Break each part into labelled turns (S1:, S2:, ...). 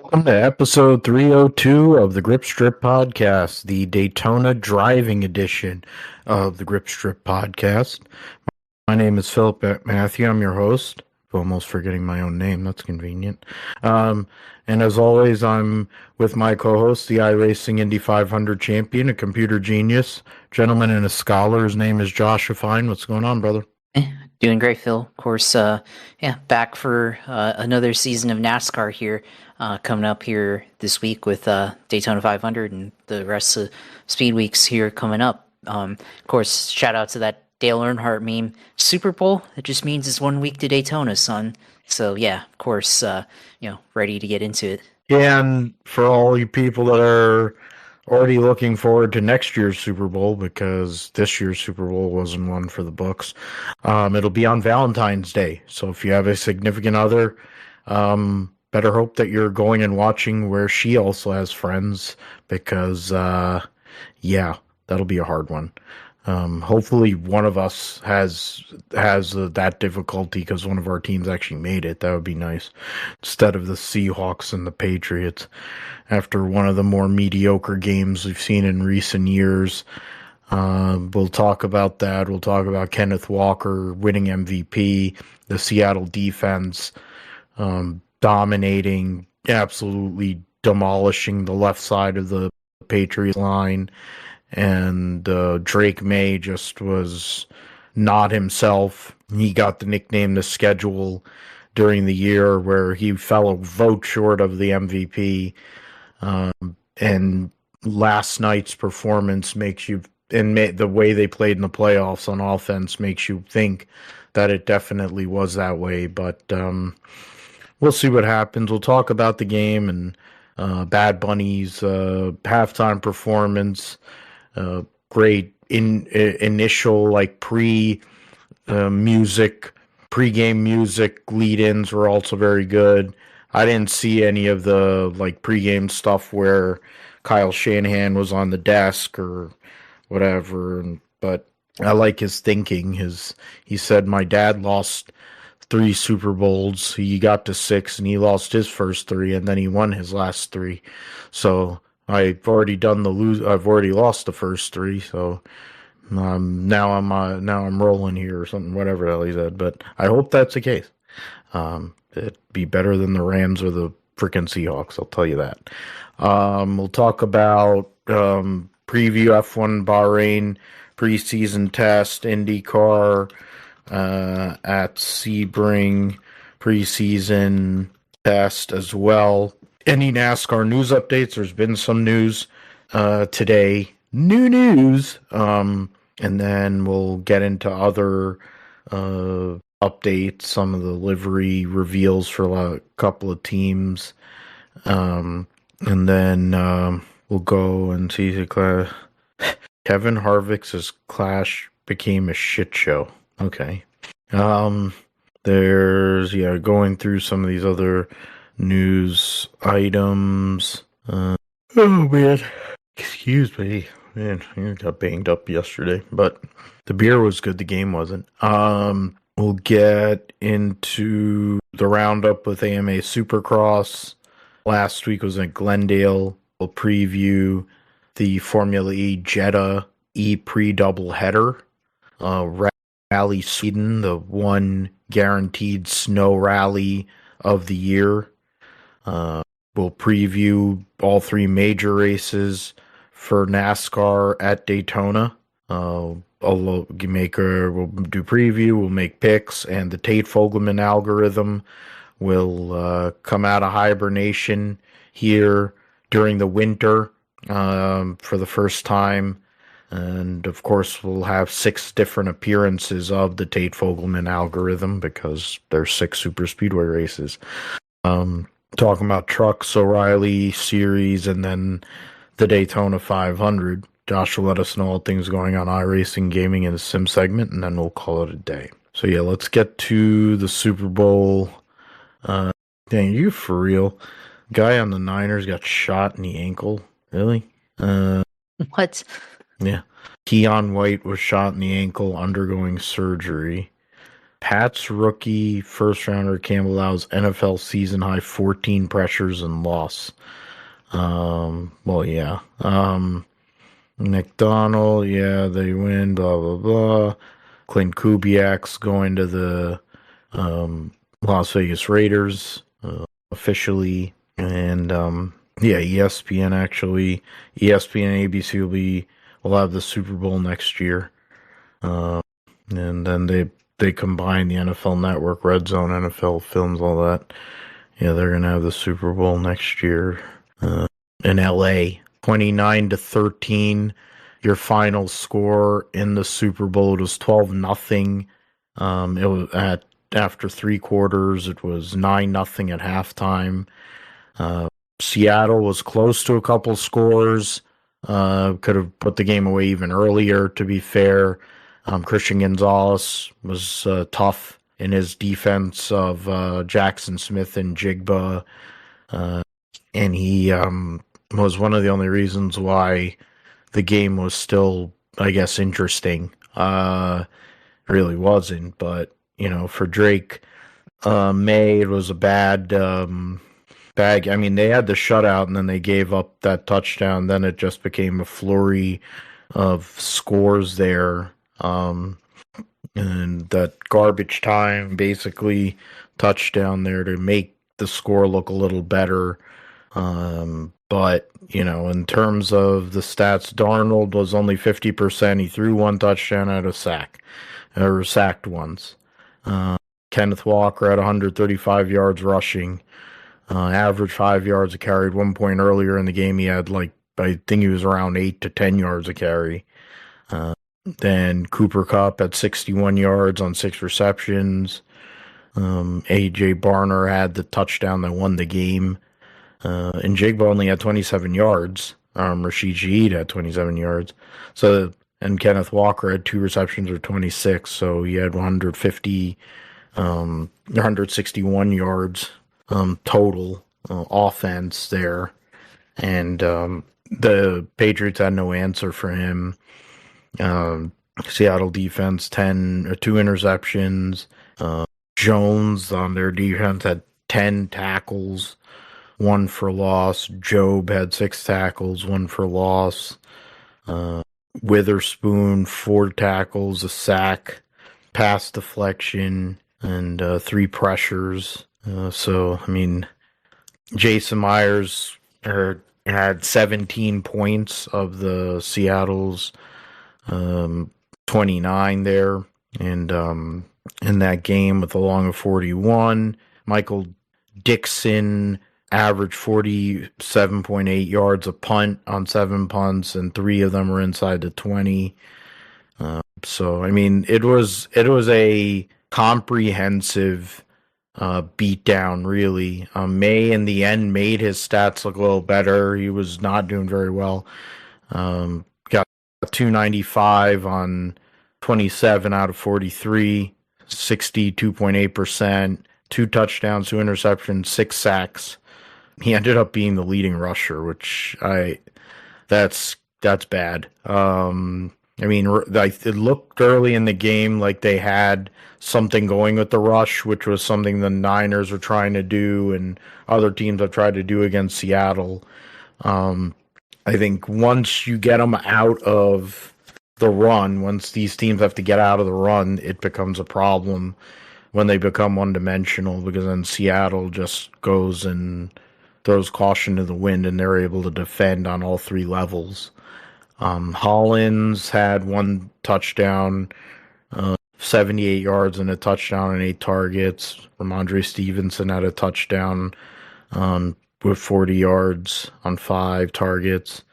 S1: Welcome to episode 302 of the Grip Strip Podcast, the Daytona driving edition of the Grip Strip Podcast. My name is Philip Matthew. I'm your host. Almost forgetting my own name. That's convenient. And as always, I'm with my co-host, the iRacing Indy 500 champion, a computer genius, gentleman and a scholar. His name is Joshua Fine. What's going on, brother?
S2: Doing great, Phil. Of course, back for another season of NASCAR here, coming up here this week with Daytona 500 and the rest of Speedweeks here coming up. Of course, shout out to that Dale Earnhardt meme. Super Bowl, that just means it's 1 week to Daytona, son. So yeah, of course, ready to get into it.
S1: Yeah, and for all you people that are already looking forward to next year's Super Bowl, because this year's Super Bowl wasn't one for the books, it'll be on Valentine's Day. So if you have a significant other, better hope that you're going and watching where she also has friends, because yeah, that'll be a hard one. Hopefully one of us has that difficulty because one of our teams actually made it. That would be nice. Instead of the Seahawks and the Patriots, after one of the more mediocre games we've seen in recent years. We'll talk about that. We'll talk about Kenneth Walker winning MVP, the Seattle defense dominating, absolutely demolishing the left side of the Patriots line. And Drake May just was not himself. He got the nickname The Schedule during the year, where he fell a vote short of the MVP. And last night's performance makes you, and the way they played in the playoffs on offense makes you think that it definitely was that way. But we'll see what happens. We'll talk about the game and Bad Bunny's halftime performance. Great initial pre-game music lead-ins were also very good. I didn't see any of the pre-game stuff where Kyle Shanahan was on the desk or whatever, but I like his thinking. He said, my dad lost 3 Super Bowls. He got to 6 and he lost his first 3 and then he won his last 3. So I've already I've already lost the first 3, so now I'm rolling here or something, whatever the hell he said. But I hope that's the case. It'd be better than the Rams or the freaking Seahawks, I'll tell you that. We'll talk about preview F1 Bahrain preseason test, IndyCar at Sebring preseason test as well. Any NASCAR news updates? There's been some news today. New news. And then we'll get into other updates, some of the livery reveals for a couple of teams. And then we'll go and see the Kevin Harvick's Clash became a shit show. Okay. There's going through some of these other news items. Oh man, excuse me, man, I got banged up yesterday, but the beer was good, the game wasn't. We'll get into the roundup with AMA Supercross. Last week was in Glendale. We'll preview the Formula E Jeddah E-Prix doubleheader. Rally Sweden, the one guaranteed snow rally of the year. We'll preview all 3 major races for NASCAR at Daytona. We'll do preview, we'll make picks, and the Tate Fogelman algorithm will come out of hibernation here during the winter for the first time. And of course, we'll have 6 different appearances of the Tate Fogelman algorithm because there's 6 super speedway races. Talking about trucks, O'Reilly series, and then the Daytona 500. Josh will let us know all things going on iRacing, gaming, and the sim segment, and then we'll call it a day. So yeah, let's get to the Super Bowl. Dang, are you for real? Guy on the Niners got shot in the ankle. Really?
S2: What?
S1: Yeah. Keon White was shot in the ankle undergoing surgery. Pat's rookie first rounder Cam allows NFL season high 14 pressures and loss. Well, yeah. McDonald, yeah, they win, blah, blah, blah. Clint Kubiak's going to the Las Vegas Raiders officially. And yeah, ESPN actually, ESPN and ABC will have the Super Bowl next year. And then they combine the NFL Network, Red Zone, NFL Films, all that. Yeah, they're gonna have the Super Bowl next year in LA. 29-13. Your final score in the Super Bowl was 12-0. It was after 3 quarters. It was 9-0 at halftime. Seattle was close to a couple scores. Could have put the game away even earlier, to be fair. Christian Gonzalez was tough in his defense of Jackson Smith and Jigba. And he was one of the only reasons why the game was still, I guess, interesting. Really wasn't, but, for Drake, May, it was a bad bag. I mean, they had the shutout and then they gave up that touchdown. Then it just became a flurry of scores there. And that garbage time, basically, touchdown there to make the score look a little better. But, in terms of the stats, Darnold was only 50%. He threw 1 touchdown out of sack, or sacked once. Kenneth Walker had 135 yards rushing, average 5 yards a carry. At one point earlier in the game, he had I think he was around 8 to 10 yards a carry. Then Cooper Kupp had 61 yards on 6 receptions. AJ Barner had the touchdown that won the game. And Jigba only had 27 yards. Rashid Shaheed had 27 yards. And Kenneth Walker had 2 receptions for 26. So he had 161 yards total offense there. And the Patriots had no answer for him. Seattle defense 2 interceptions. Jones on their defense had 10 tackles, 1 for loss. Job had 6 tackles, 1 for loss. Witherspoon 4 tackles, a sack, pass deflection, and 3 pressures. So I mean, Jason Myers had 17 points of the Seattle's 29 there, and in that game with a long of 41. Michael Dixon averaged 47.8 yards a punt on 7 punts, and 3 of them were inside the 20. So I mean, it was a comprehensive beatdown, really. May in the end made his stats look a little better. He was not doing very well. Got 295 on 27 out of 43, 62.8%, 2 touchdowns, 2 interceptions, 6 sacks. He ended up being the leading rusher, which that's bad. I mean, it looked early in the game like they had something going with the rush, which was something the Niners were trying to do and other teams have tried to do against Seattle. I think once you get them out of the run, once these teams have to get out of the run, it becomes a problem when they become one-dimensional, because then Seattle just goes and throws caution to the wind and they're able to defend on all 3 levels. Hollins had 1 touchdown, 78 yards and a touchdown and 8 targets. Ramondre Stevenson had a touchdown with 40 yards on 5 targets.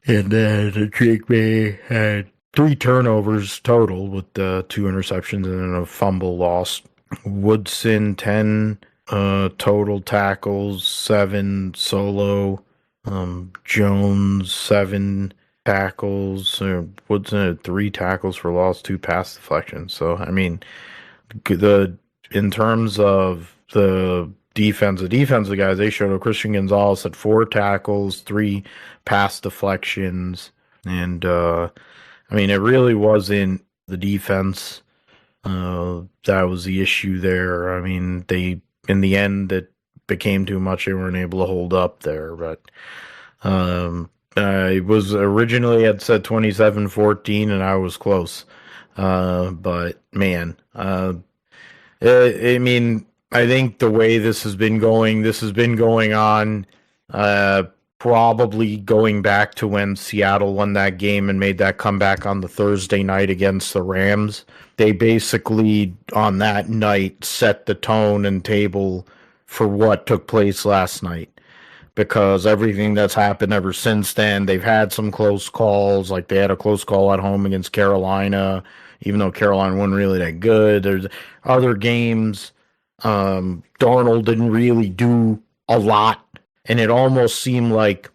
S1: And then Jake May had 3 turnovers total with 2 interceptions and then a fumble lost. Woodson, 10 total tackles, 7 solo. Jones, 7 tackles. Woodson had 3 tackles for loss, 2 pass deflections. So, I mean, in terms of the defensive guys, they showed Christian Gonzalez had 4 tackles, 3 pass deflections. And, I mean, it really wasn't the defense. That was the issue there. I mean, in the end, it became too much. They weren't able to hold up there, but it was originally had said 27-14, and I was close. But man, I mean, I think the way this has been going on, probably going back to when Seattle won that game and made that comeback on the Thursday night against the Rams. They basically, on that night, set the tone and table for what took place last night. Because everything that's happened ever since then, they've had some close calls. Like they had a close call at home against Carolina, even though Carolina wasn't really that good. There's other games. Darnold didn't really do a lot, and it almost seemed like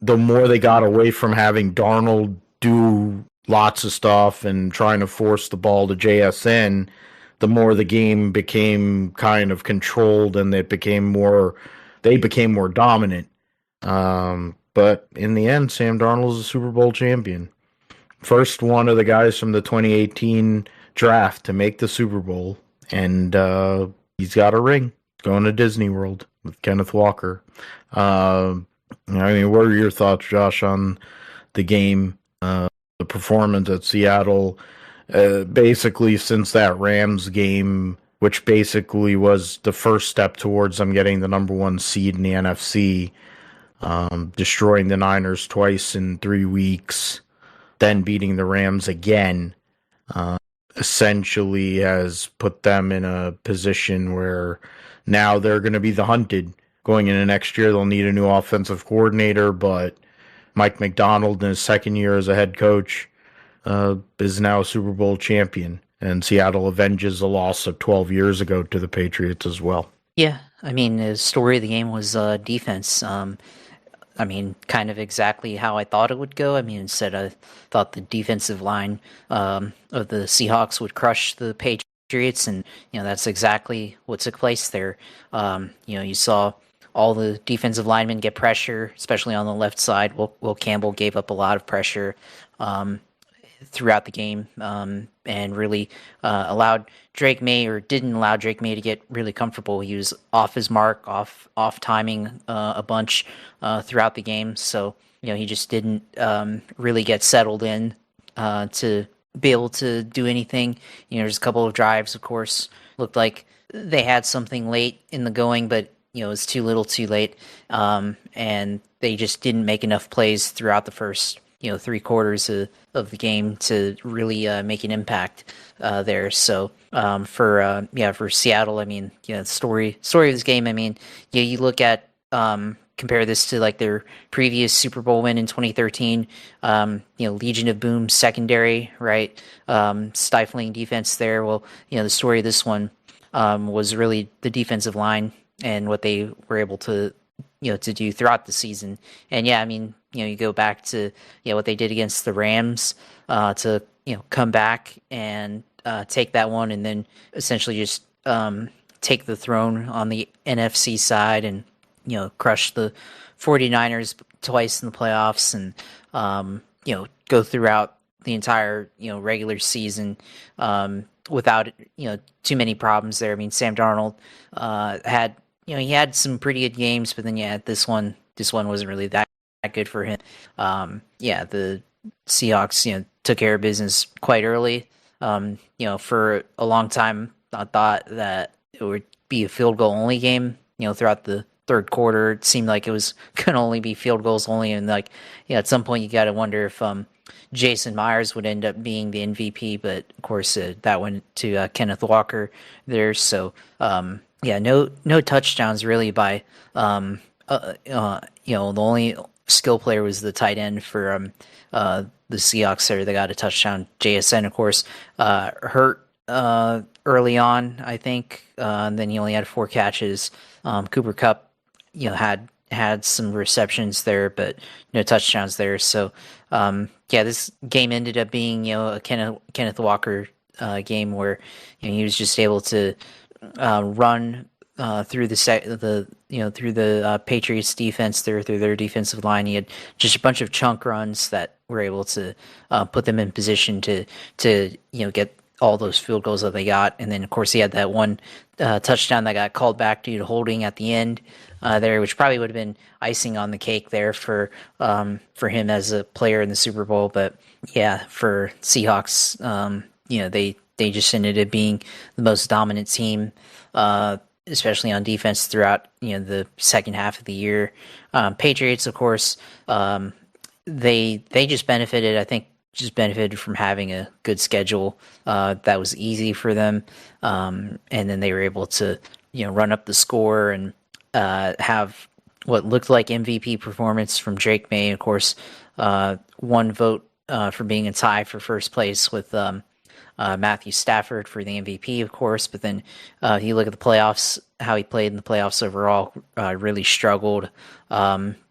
S1: the more they got away from having Darnold do lots of stuff and trying to force the ball to JSN, the more the game became kind of controlled and they became more dominant. But in the end, Sam Darnold is a Super Bowl champion. First one of the guys from the 2018 draft to make the Super Bowl, and he's got a ring. Going to Disney World with Kenneth Walker. I mean, what are your thoughts, Josh, on the game, the performance at Seattle? Basically, since that Rams game, which basically was the first step towards them getting the number one seed in the NFC, destroying the Niners twice in 3 weeks, then beating the Rams again, essentially has put them in a position where now they're going to be the hunted. Going into next year, they'll need a new offensive coordinator, but Mike McDonald, in his second year as a head coach, is now a Super Bowl champion. And Seattle avenges a loss of 12 years ago to the Patriots as well.
S2: Yeah, I mean, the story of the game was defense. I mean, kind of exactly how I thought it would go. I mean, instead, I thought the defensive line of the Seahawks would crush the Patriots, and that's exactly what took place there. You saw all the defensive linemen get pressure, especially on the left side. Will Campbell gave up a lot of pressure throughout the game, and really allowed Drake May, or didn't allow Drake May to get really comfortable. He was off his mark, off timing a bunch throughout the game. So he just didn't really get settled in to be able to do anything. There's a couple of drives, of course, looked like they had something late in the going, but it was too little, too late, and they just didn't make enough plays throughout the first 3 quarters of the game to really make an impact there. So for Seattle, I mean, story of this game. I mean, you look at compare this to like their previous Super Bowl win in 2013. Legion of Boom secondary, right? Stifling defense there. Well, the story of this one was really the defensive line and what they were able to to do throughout the season. And I mean, you go back to what they did against the Rams to come back and take that one, and then essentially just take the throne on the NFC side and crush the 49ers twice in the playoffs, and go throughout the entire regular season without too many problems there. I mean, Sam Darnold had he had some pretty good games, but then this one wasn't really that good for him. The Seahawks took care of business quite early. For a long time I thought that it would be a field goal only game. Throughout the third quarter, it seemed like it was gonna only be field goals only, and at some point you got to wonder if Jason Myers would end up being the MVP, but of course that went to Kenneth Walker there. So no touchdowns really by the only skill player was the tight end for the Seahawks there. They got a touchdown. JSN, of course, hurt early on, I think, and then he only had 4 catches. Cooper Kupp, had some receptions there, but no touchdowns there. So this game ended up being a Kenneth Walker game where he was just able to run through the Patriots defense there, through their defensive line. He had just a bunch of chunk runs that were able to put them in position to get all those field goals that they got. And then, of course, he had that one touchdown that got called back due to holding at the end there, which probably would have been icing on the cake there for him as a player in the Super Bowl. But yeah, for Seahawks, they just ended up being the most dominant team, especially on defense throughout the second half of the year. Patriots, of course, they just benefited. I think just benefited from having a good schedule that was easy for them, and then they were able to run up the score and have what looked like MVP performance from Drake May. Of course, one vote for being a tie for first place with Matthew Stafford for the MVP, of course. But then you look at the playoffs, how he played in the playoffs overall, really struggled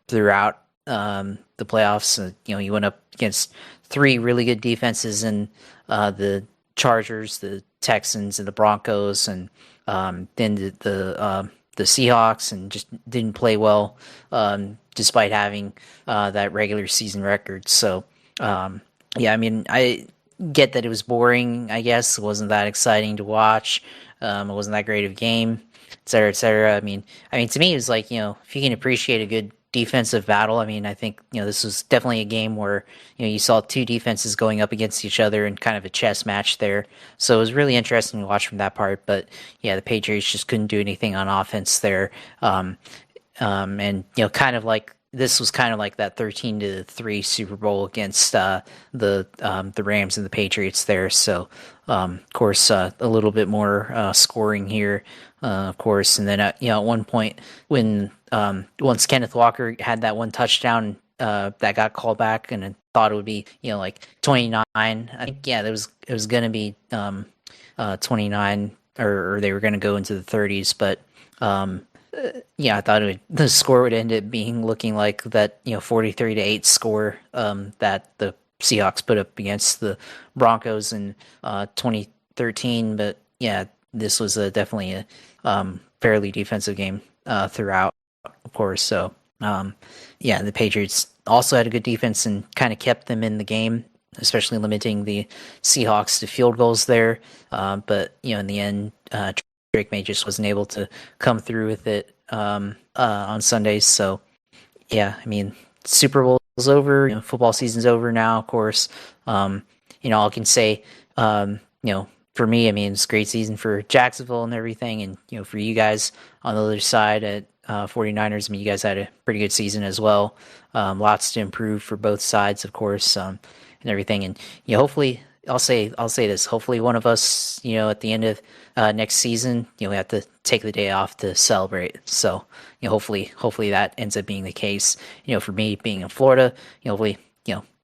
S2: throughout the playoffs. He went up against three really good defenses in the Chargers, the Texans, and the Broncos, and then the Seahawks, and just didn't play well despite having that regular season record. So yeah, I mean, I get that it was boring. I guess it wasn't that exciting to watch. It wasn't that great of a game, et cetera, et cetera. I mean, to me, it was like, if you can appreciate a good defensive battle, I mean, I think, this was definitely a game where, you saw two defenses going up against each other in kind of a chess match there. So it was really interesting to watch from that part. But yeah, the Patriots just couldn't do anything on offense there. And, kind of like, this was kind of like that 13-3 Super Bowl against the Rams and the Patriots there. So, of course, a little bit more scoring here, of course. And then, at one point when once Kenneth Walker had that one touchdown that got called back, and I thought it would be like 29. I think it was going to be 29, or they were going to go into the 30s, but. I thought the score would end up looking like that 43-8 score that the Seahawks put up against the Broncos in 2013. But yeah, this was definitely a fairly defensive game throughout, of course. So the Patriots also had a good defense and kind of kept them in the game, especially limiting the Seahawks to field goals there. But in the end, Drake May just wasn't able to come through with it on Sundays. So, yeah, I mean, Super Bowl's over. Football season's over now, of course. I can say, for me, I mean, it's a great season for Jacksonville and everything. And, for you guys on the other side at 49ers, I mean, you guys had a pretty good season as well. Lots to improve for both sides, of course, and everything. And, hopefully, I'll say this. Hopefully, one of us, at the end of next season, we have to take the day off to celebrate. So, hopefully that ends up being the case. For me, being in Florida, hopefully,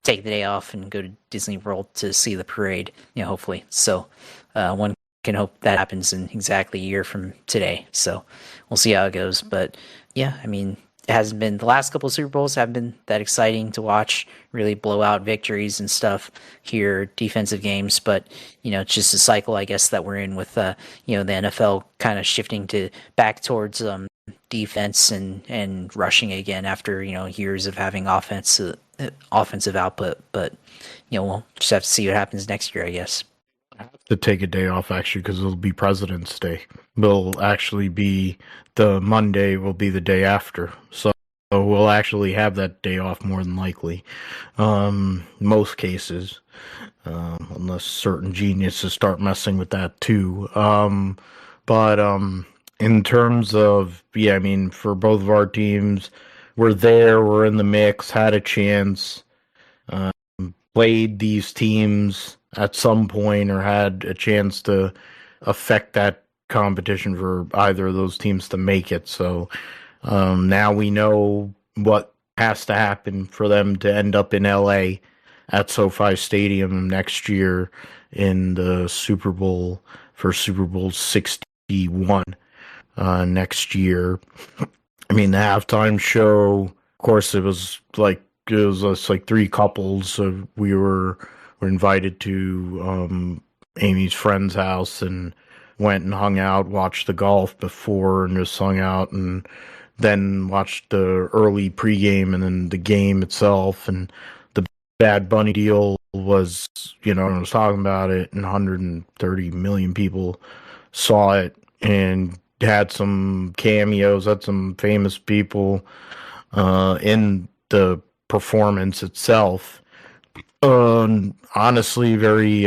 S2: take the day off and go to Disney World to see the parade. Hopefully. So, one can hope that happens in exactly a year from today. So, we'll see how it goes. But yeah, I mean, it hasn't been, the last couple of Super Bowls haven't been that exciting to watch, really blowout victories and stuff here, defensive games. But, it's just a cycle, I guess, that we're in with, the NFL kind of shifting back towards defense and rushing again after, years of having offensive output. But, we'll just have to see what happens next year, I guess.
S1: I have to take a day off, actually, because it'll be President's Day. Will actually be the Monday will be the day after. So we'll actually have that day off more than likely. Most cases. Unless certain geniuses start messing with that too. But in terms of, I mean, for both of our teams, we're there, we're in the mix, had a chance, played these teams at some point or had a chance to affect that competition for either of those teams to make it. So now we know what has to happen for them to end up in LA at SoFi Stadium next year in the Super Bowl for Super Bowl 61 next year. I mean, the halftime show, of course, it was like three couples. So we were invited to Amy's friend's house and went and hung out, watched the golf before and just hung out, and then watched the early pregame and then the game itself and the Bad Bunny deal was, I was talking about it, and 130 million people saw it, and had some cameos, had some famous people in the performance itself. Honestly, very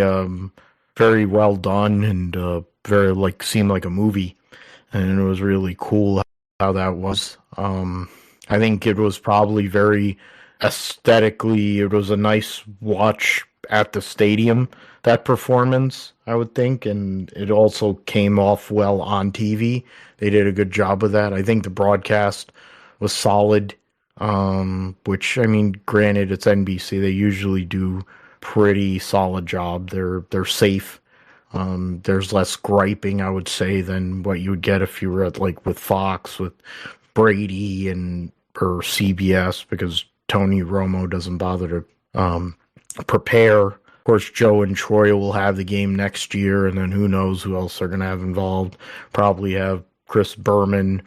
S1: well done, and very seemed like a movie, and it was really cool how that was. I think it was probably very aesthetically. It was a nice watch at the stadium, that performance, I would think, and it also came off well on TV. They did a good job with that. I think the broadcast was solid. Which, I mean, granted, it's NBC. They usually do pretty solid job. They're safe. There's less griping, I would say, than what you would get if you were at with Fox with Brady or CBS, because Tony Romo doesn't bother to prepare. Of course, Joe and Troy will have the game next year, and then who knows who else they're going to have involved. Probably have Chris Berman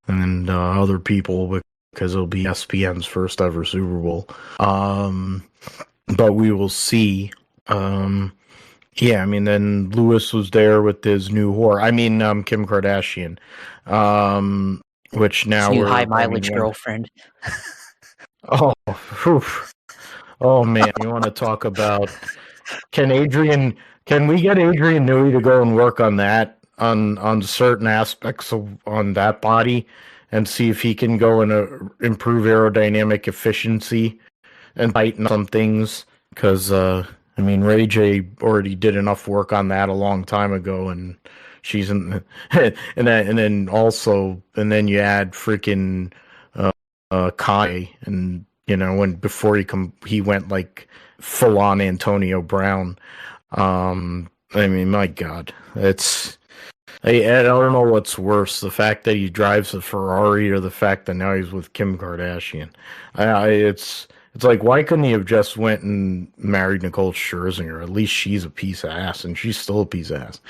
S1: and other people, because it'll be ESPN's first ever Super Bowl. But we will see. Yeah, I mean, then Lewis was there with his new whore. I mean, Kim Kardashian. Which now
S2: His new high mileage girlfriend.
S1: Oh, oof. Oh man, you want to talk about? Can we get Adrian Newey to go and work on that, on certain aspects on that body, and see if he can go and improve aerodynamic efficiency and tighten some things? Because I mean, Ray J already did enough work on that a long time ago, and she's in, and then you add freaking Kanye, and before he went full on Antonio Brown. I mean, my God, I don't know what's worse, the fact that he drives a Ferrari or the fact that now he's with Kim Kardashian. It's like, why couldn't he have just went and married Nicole Scherzinger? At least she's a piece of ass, and she's still a piece of ass.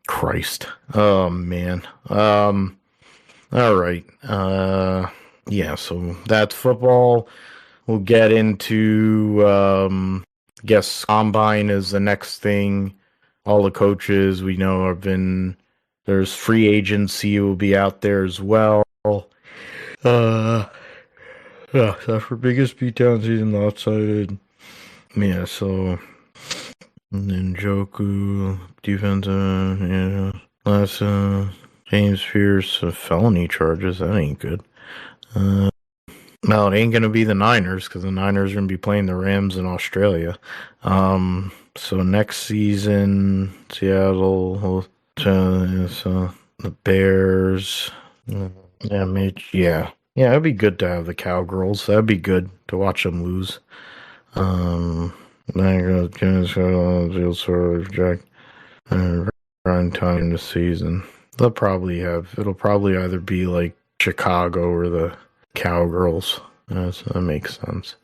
S1: Christ. Oh, man. All right. Yeah, so that's football. We'll get into, I guess, Combine is the next thing. All the coaches we know there's free agency will be out there as well. Yeah, that's for biggest beatdown season outside. Yeah, so Njoku, defensive, James Pierce, felony charges. That ain't good. Well, it ain't gonna be the Niners, because the Niners are gonna be playing the Rams in Australia. So next season, Seattle, the Bears. Yeah, Mitch. Yeah, it'd be good to have the Cowgirls. That'd be good to watch them lose. Jack, run time in the season. It'll probably either be Chicago or the Cowgirls. That makes sense.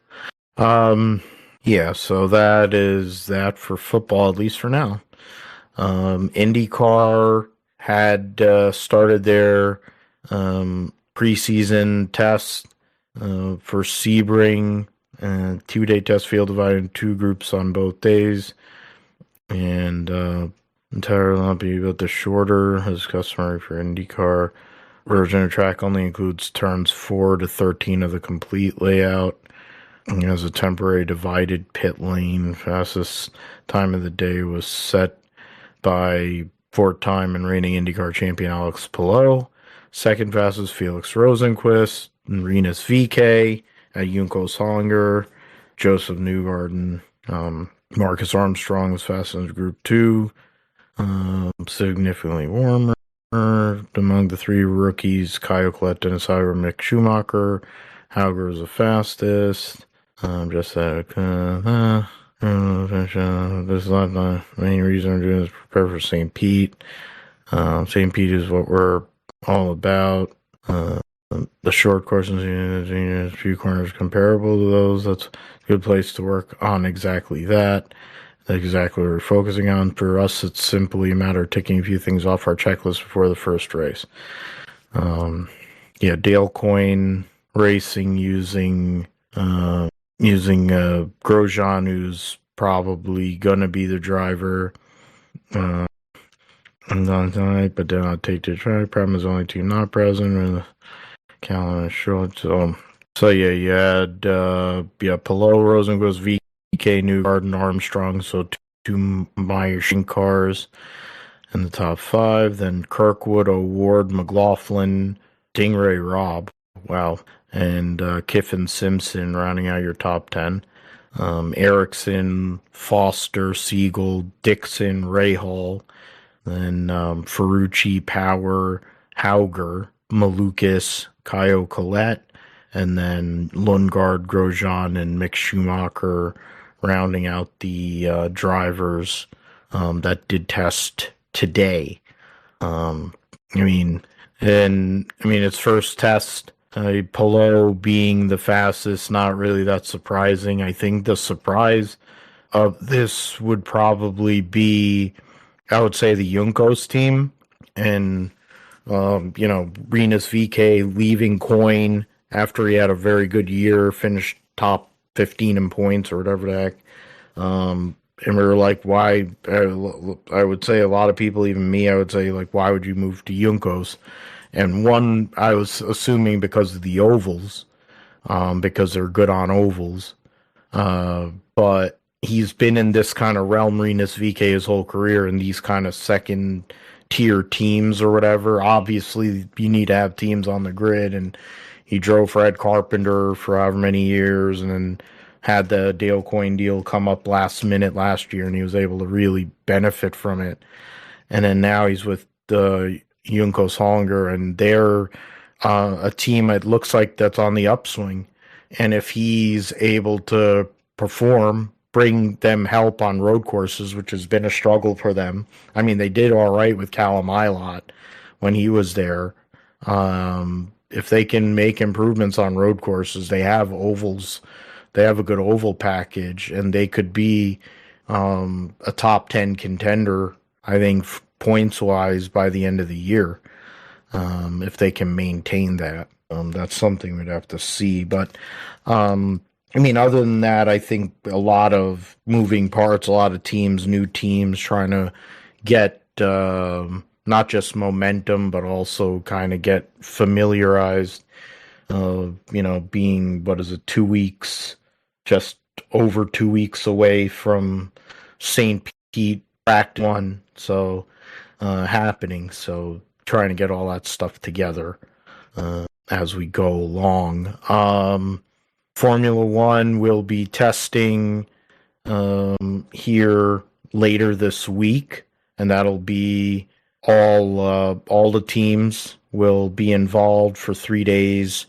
S1: Yeah, so that is that for football, at least for now. IndyCar had started their preseason test for Sebring, 2-day test field divided in two groups on both days, and entirely not be about the shorter, as customary for IndyCar. Version of track only includes turns 4 to 13 of the complete layout. It has a temporary divided pit lane. Fastest time of the day was set by four-time and reigning IndyCar champion Alex Palou. Second fastest, Felix Rosenquist. Rinus VeeKay at Junko Solinger. Joseph Newgarden. Marcus Armstrong was fastest in Group 2. Significantly warmer. Among the three rookies, Kyle Collette, Dennis Hauger, Mick Schumacher. Hauger was the fastest. This is not the main reason I'm doing this. Prepare for St. Pete. St. Pete is what we're all about. The short courses, a few corners comparable to those. That's a good place to work on exactly that. That's exactly what we're focusing on. For us, it's simply a matter of ticking a few things off our checklist before the first race. Dale Coyne Racing using using Grosjean, who's probably gonna be the driver. I'm not tonight, but then I'll take the track. Problem is only two not present. Or the calendar short. So yeah, you had Palou, Rosenquist, VK, Newgard, and Armstrong. So two Meyer cars in the top five. Then Kirkwood, O'Ward, McLaughlin, Stingray, Robb. Wow. And Kiffin, Simpson rounding out your top 10. Erickson, Foster, Siegel, Dixon, Rahal. Then Ferrucci, Power, Hauger, Malukas, Kaio Collette, and then Lundgaard, Grosjean, and Mick Schumacher rounding out the drivers that did test today. Its first test, Palou being the fastest, not really that surprising. I think the surprise of this would probably be, I would say, the Juncos team, and Rinus VK leaving Coyne after he had a very good year, finished top 15 in points or whatever the heck. And we were like, why? I would say a lot of people, even me, I would say, like, why would you move to Juncos? And one, I was assuming because of the ovals, because they're good on ovals. But he's been in this kind of realm, Rinus VK, his whole career, in these kind of second tier teams or whatever. Obviously, you need to have teams on the grid, and he drove for Ed Carpenter for however many years, and then had the Dale Coyne deal come up last minute last year, and he was able to really benefit from it. And then now he's with the Juncos Hollinger, and they're a team, it looks like, that's on the upswing. And if he's able to perform, bring them help on road courses, which has been a struggle for them. I mean, they did all right with Callum Ilott when he was there. If they can make improvements on road courses, they have ovals. They have a good oval package, and they could be a top 10 contender, I think, points-wise by the end of the year, if they can maintain that. That's something we'd have to see. But, other than that, I think a lot of moving parts, a lot of teams, new teams trying to get not just momentum, but also kind of get familiarized. Being, 2 weeks, just over 2 weeks away from St. Pete Track 1. So, happening. So, trying to get all that stuff together as we go along. Formula One will be testing here later this week, and that'll be all the teams will be involved for 3 days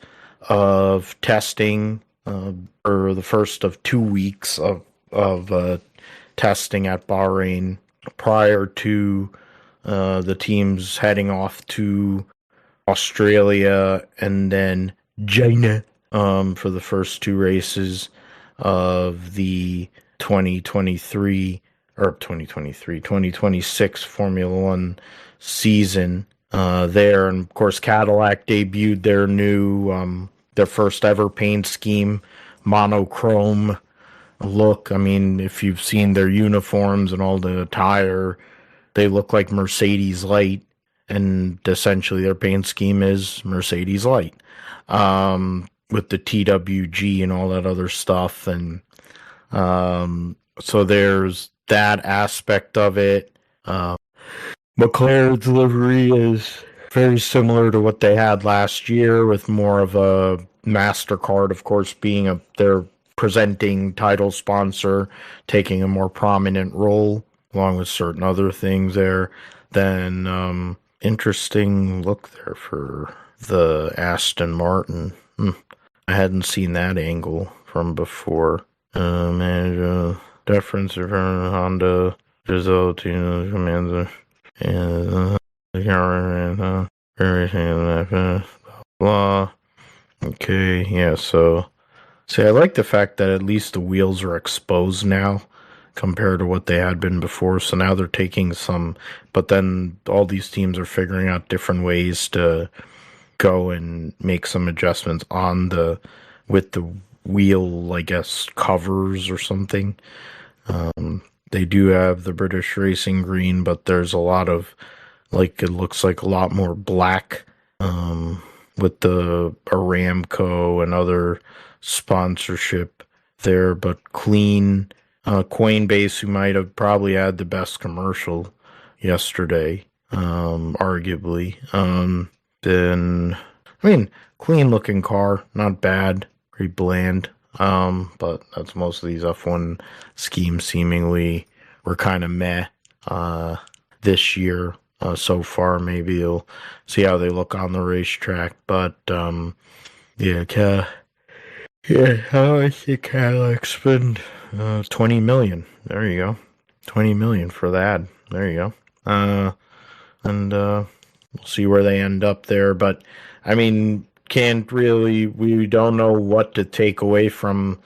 S1: of testing, or the first of 2 weeks of testing at Bahrain prior to the teams heading off to Australia and then China for the first two races of the 2026 Formula One season there. And of course, Cadillac debuted their new, their first ever paint scheme, monochrome look. I mean, if you've seen their uniforms and all the attire, they look like Mercedes Light, and essentially their paint scheme is Mercedes Light, with the TWG and all that other stuff. And so there's that aspect of it. McLaren's livery is very similar to what they had last year, with more of a MasterCard, of course, being their presenting title sponsor, taking a more prominent role, along with certain other things there. Then interesting look there for the Aston Martin. I hadn't seen that angle from before. Deference of Honda result, commander, and blah. Okay, yeah, so see, I like the fact that at least the wheels are exposed now compared to what they had been before. So now they're taking some, but then all these teams are figuring out different ways to go and make some adjustments with the wheel, I guess, covers or something. They do have the British Racing Green, but there's a lot of, like, it looks like a lot more black, with the Aramco and other sponsorship there, but clean. Coinbase, who might have probably had the best commercial yesterday, arguably. Then, I mean, clean looking car, not bad, pretty bland. But that's most of these F1 schemes seemingly were kind of meh, this year, so far. Maybe you'll see how they look on the racetrack, but, I think Cadillac spend, 20 million. There you go. 20 million for that. There you go. And we'll see where they end up there. But I mean, we don't know what to take away from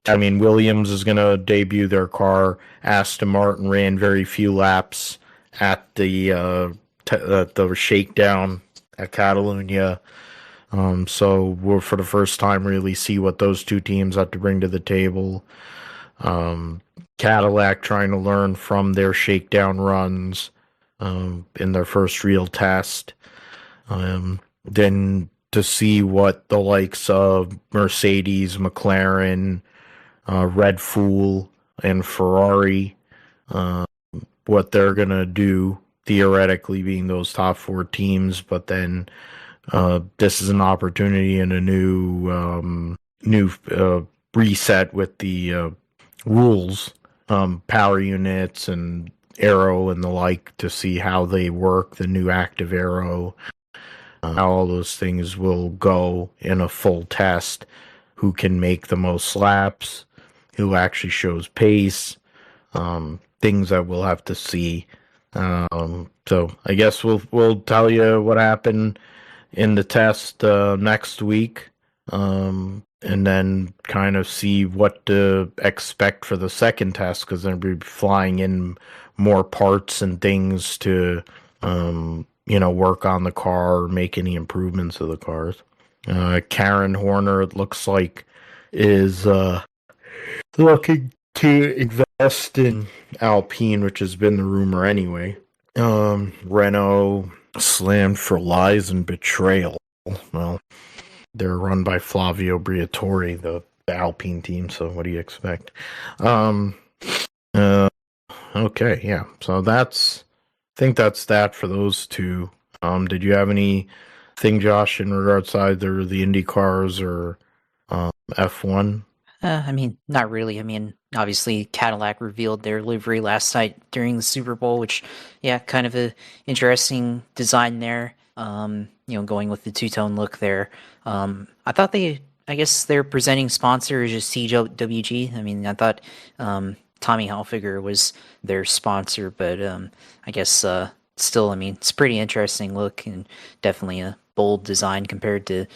S1: Williams is going to debut their car. Aston Martin ran very few laps at the shakedown at Catalunya. So we'll, for the first time, really see what those two teams have to bring to the table. Cadillac trying to learn from their shakedown runs, in their first real test. Then to see what the likes of Mercedes, McLaren, Red Bull, and Ferrari, what they're going to do, theoretically being those top four teams. But then this is an opportunity and a new reset with the rules, power units and aero and the like, to see how they work, the new active aero, how all those things will go in a full test, who can make the most laps, who actually shows pace, things that we'll have to see. So I guess we'll tell you what happened in the test next week, and then kind of see what to expect for the second test, because they'll be flying in more parts and things to work on the car, make any improvements to the cars. Karen Horner, it looks like, is looking to invest in Alpine, which has been the rumor anyway. Renault slammed for lies and betrayal. Well, they're run by Flavio Briatore, the Alpine team, so what do you expect? Okay, yeah. So I think that's that for those two. Did you have anything, Josh, in regards to either the Indy cars or F1?
S2: Not really. Obviously Cadillac revealed their livery last night during the Super Bowl, which, yeah, kind of a interesting design there. Going with the two-tone look there. I guess their presenting sponsor is just CWG. I thought Tommy Hilfiger was their sponsor, but I guess still, it's a pretty interesting look and definitely a bold design compared to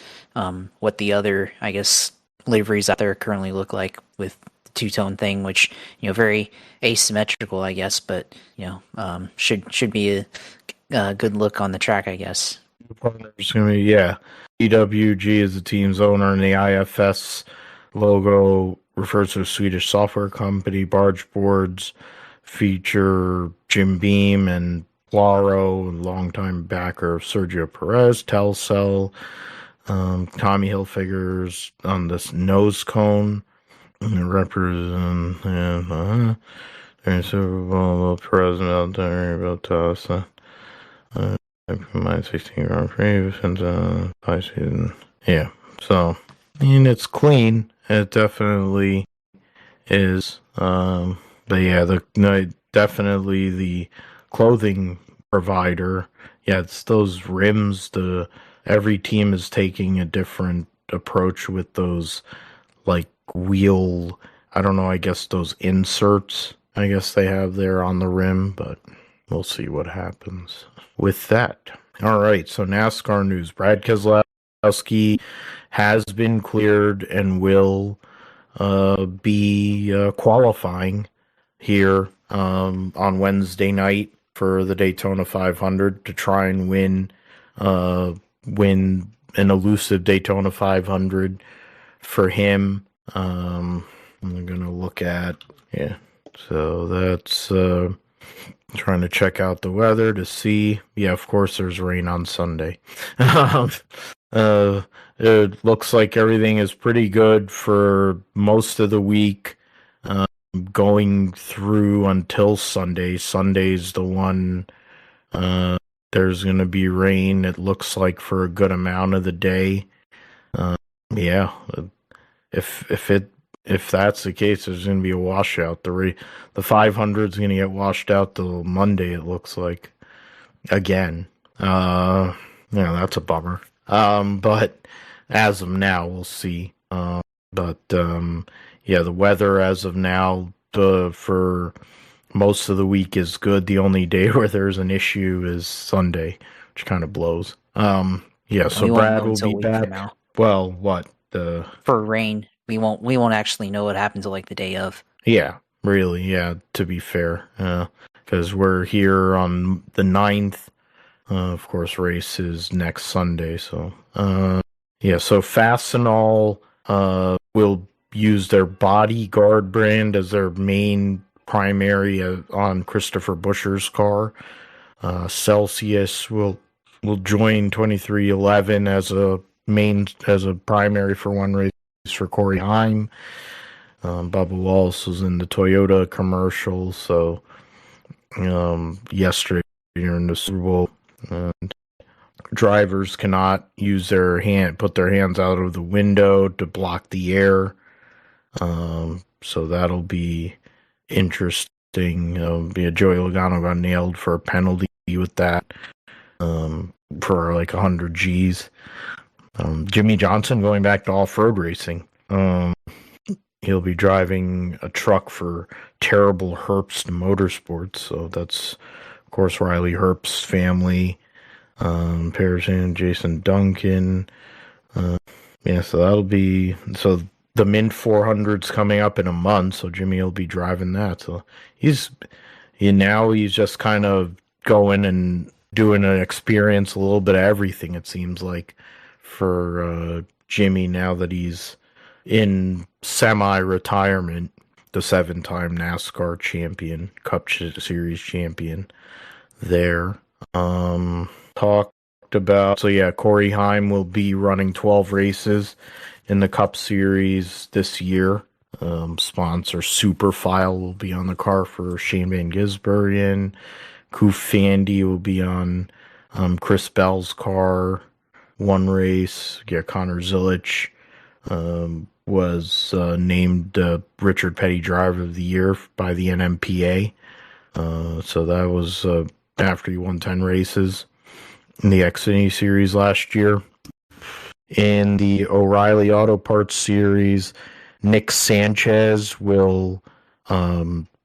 S2: what the other, I guess, liveries out there currently look like with the two-tone thing, which, very asymmetrical, I guess, but should be a good look on the track, I guess.
S1: The partner's going to be, yeah, CWG is the team's owner, and the IFS logo refers to a Swedish software company. Barge boards feature Jim Beam and Claro, and longtime backer Sergio Perez. Telcel, Tommy Hilfiger's on this nose cone. Represent Super Bowl Perez out there about us. My 16 Grand Prix since high season. Yeah, so it's clean. It definitely is. But yeah, definitely the clothing provider. Yeah, it's those rims. Every team is taking a different approach with those, like, wheel. I don't know. I guess those inserts, I guess they have there on the rim, but we'll see what happens with that. All right, so NASCAR news. Brad Keselowski has been cleared and will be qualifying here on Wednesday night for the Daytona 500 to try and win an elusive Daytona 500 for him. I'm gonna look at So that's trying to check out the weather to see. Yeah, of course, there's rain on Sunday. It looks like everything is pretty good for most of the week. Going through until Sunday. Sunday's the one. There's going to be rain, it looks like, for a good amount of the day. Yeah, if that's the case, there's going to be a washout. The 500 is going to get washed out till Monday, it looks like. Again. That's a bummer. But as of now, we'll see. The weather as of now, for most of the week is good. The only day where there's an issue is Sunday, which kind of blows. So Brad will be back. Well, what?
S2: For rain, we won't actually know what happened till like the day of.
S1: Yeah, really, yeah, to be fair. Because we're here on the 9th. Of course, race is next Sunday, so so Fastenal will use their Bodyguard brand as their main primary on Christopher Buescher's car. Celsius will join 2311 as a primary for one race for Corey Heim. Bubba Wallace was in the Toyota commercial, so yesterday during the Super Bowl, drivers cannot put their hands out of the window to block the air. So that'll be interesting. Joey Logano got nailed for a penalty with that, for like 100 G's. Jimmy Johnson going back to off-road racing. He'll be driving a truck for Terrible Herbst Motorsports. So that's, of course, Riley Herbst's family. Pearson, Jason Duncan. So that'll be... So the Mint 400's coming up in a month, so Jimmy will be driving that. So he's just kind of going and doing an experience, a little bit of everything, it seems like, for Jimmy now that he's in semi-retirement, the 7-time NASCAR champion, Cup Series champion there. Talked about, Corey Heim will be running 12 races in the Cup Series this year. Sponsor Superfile will be on the car for Shane Van Gisbergen. Koof Fandy will be on Chris Bell's car. One race. Connor Zilic was named Richard Petty Driver of the Year by the NMPA. So that was after he won 10 races in the Xfinity Series last year. In the O'Reilly Auto Parts Series, Nick Sanchez will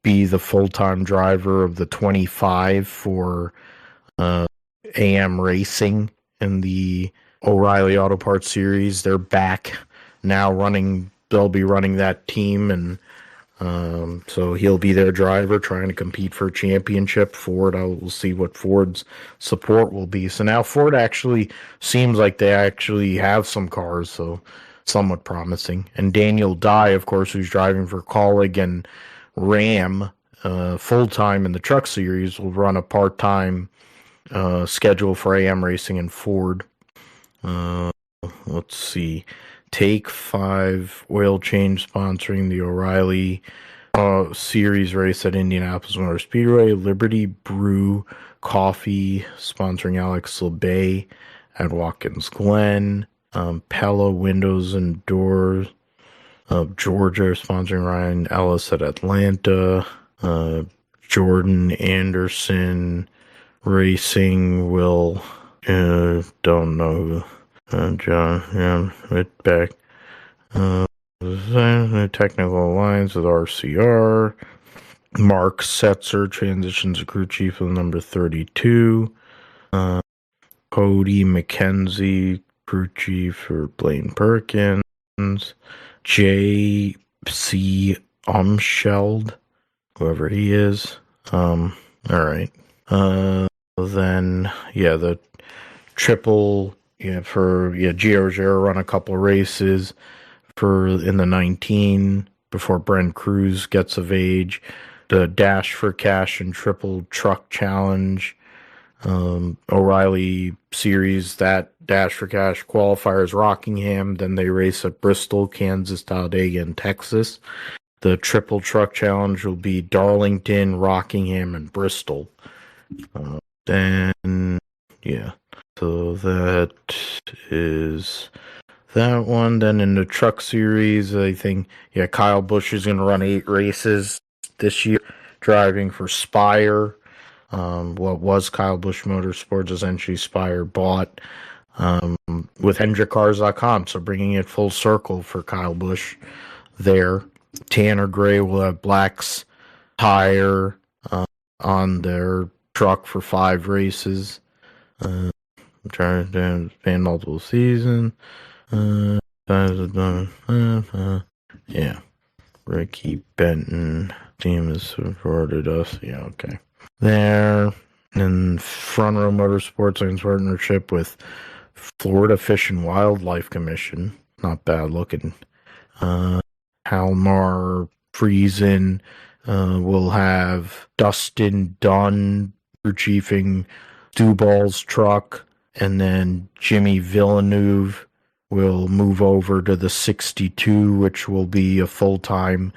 S1: be the full-time driver of the 25 for AM Racing in the O'Reilly Auto Parts Series. They're back now running. They'll be running that team, and so he'll be their driver trying to compete for a championship. We'll see what Ford's support will be. So now Ford actually seems like they actually have some cars, so somewhat promising. And Daniel Dye, of course, who's driving for Colleague and Ram full-time in the Truck Series, will run a part-time schedule for AM Racing and Ford. Let's see. Take 5 Oil Change sponsoring the O'Reilly Series race at Indianapolis Motor Speedway. Liberty Brew Coffee sponsoring Alex LeBay at Watkins Glen. Pella Windows and Doors of Georgia sponsoring Ryan Ellis at Atlanta. Jordan Anderson Racing will... don't know who... John, back. Technical alliance with RCR. Mark Setzer transitions to crew chief of number 32. Cody McKenzie, crew chief for Blaine Perkins. J.C. Umscheld, whoever he is. All right. Then, the triple... Gio Ruggiero run a couple races for in the 19 before Brent Cruz gets of age. The Dash for Cash and Triple Truck Challenge. O'Reilly Series, that Dash for Cash qualifiers Rockingham, then they race at Bristol, Kansas, Talladega, and Texas. The Triple Truck Challenge will be Darlington, Rockingham, and Bristol. Then, yeah, so that is that one. Then in the Truck Series, I think, yeah, Kyle Busch is going to run 8 races this year, driving for Spire. What was Kyle Busch Motorsports, essentially Spire bought with HendrickCars.com, so bringing it full circle for Kyle Busch there. Tanner Gray will have Black's tire on their truck for 5 races. I'm trying to span multiple season. Yeah. Ricky Benton team has supported us. Yeah, okay. There. And Front Row Motorsports in partnership with Florida Fish and Wildlife Commission. Not bad looking. Halmar Friesen will have Dustin Dunn chiefing Dubal's truck, and then Jimmy Villeneuve will move over to the 62, which will be a full-time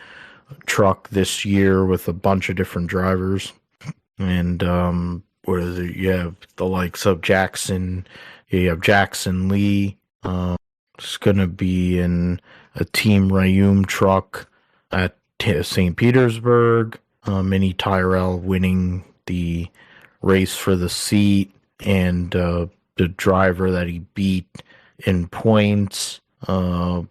S1: truck this year with a bunch of different drivers. And what is it? You have the likes of Jackson. You have Jackson Lee. It's going to be in a Team Rayum truck at St. Petersburg. Minnie Tyrell winning the race for the seat, and the driver that he beat in points I'm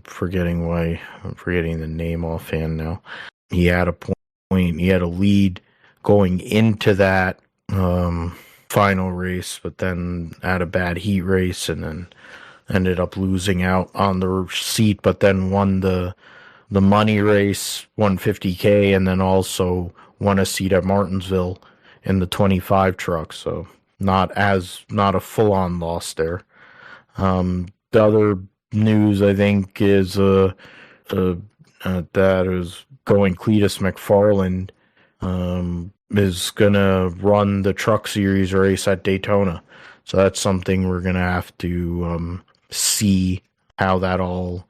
S1: forgetting the name offhand now. He had a point, he had a lead going into that final race, but then had a bad heat race and then ended up losing out on the seat, but then won the money race, won $50K, and then also won a seat at Martinsville in the 25 truck. So not a full-on loss there. The other news, I think, is that is going Cletus McFarland is gonna run the Truck Series race at Daytona. So that's something we're gonna have to see how that all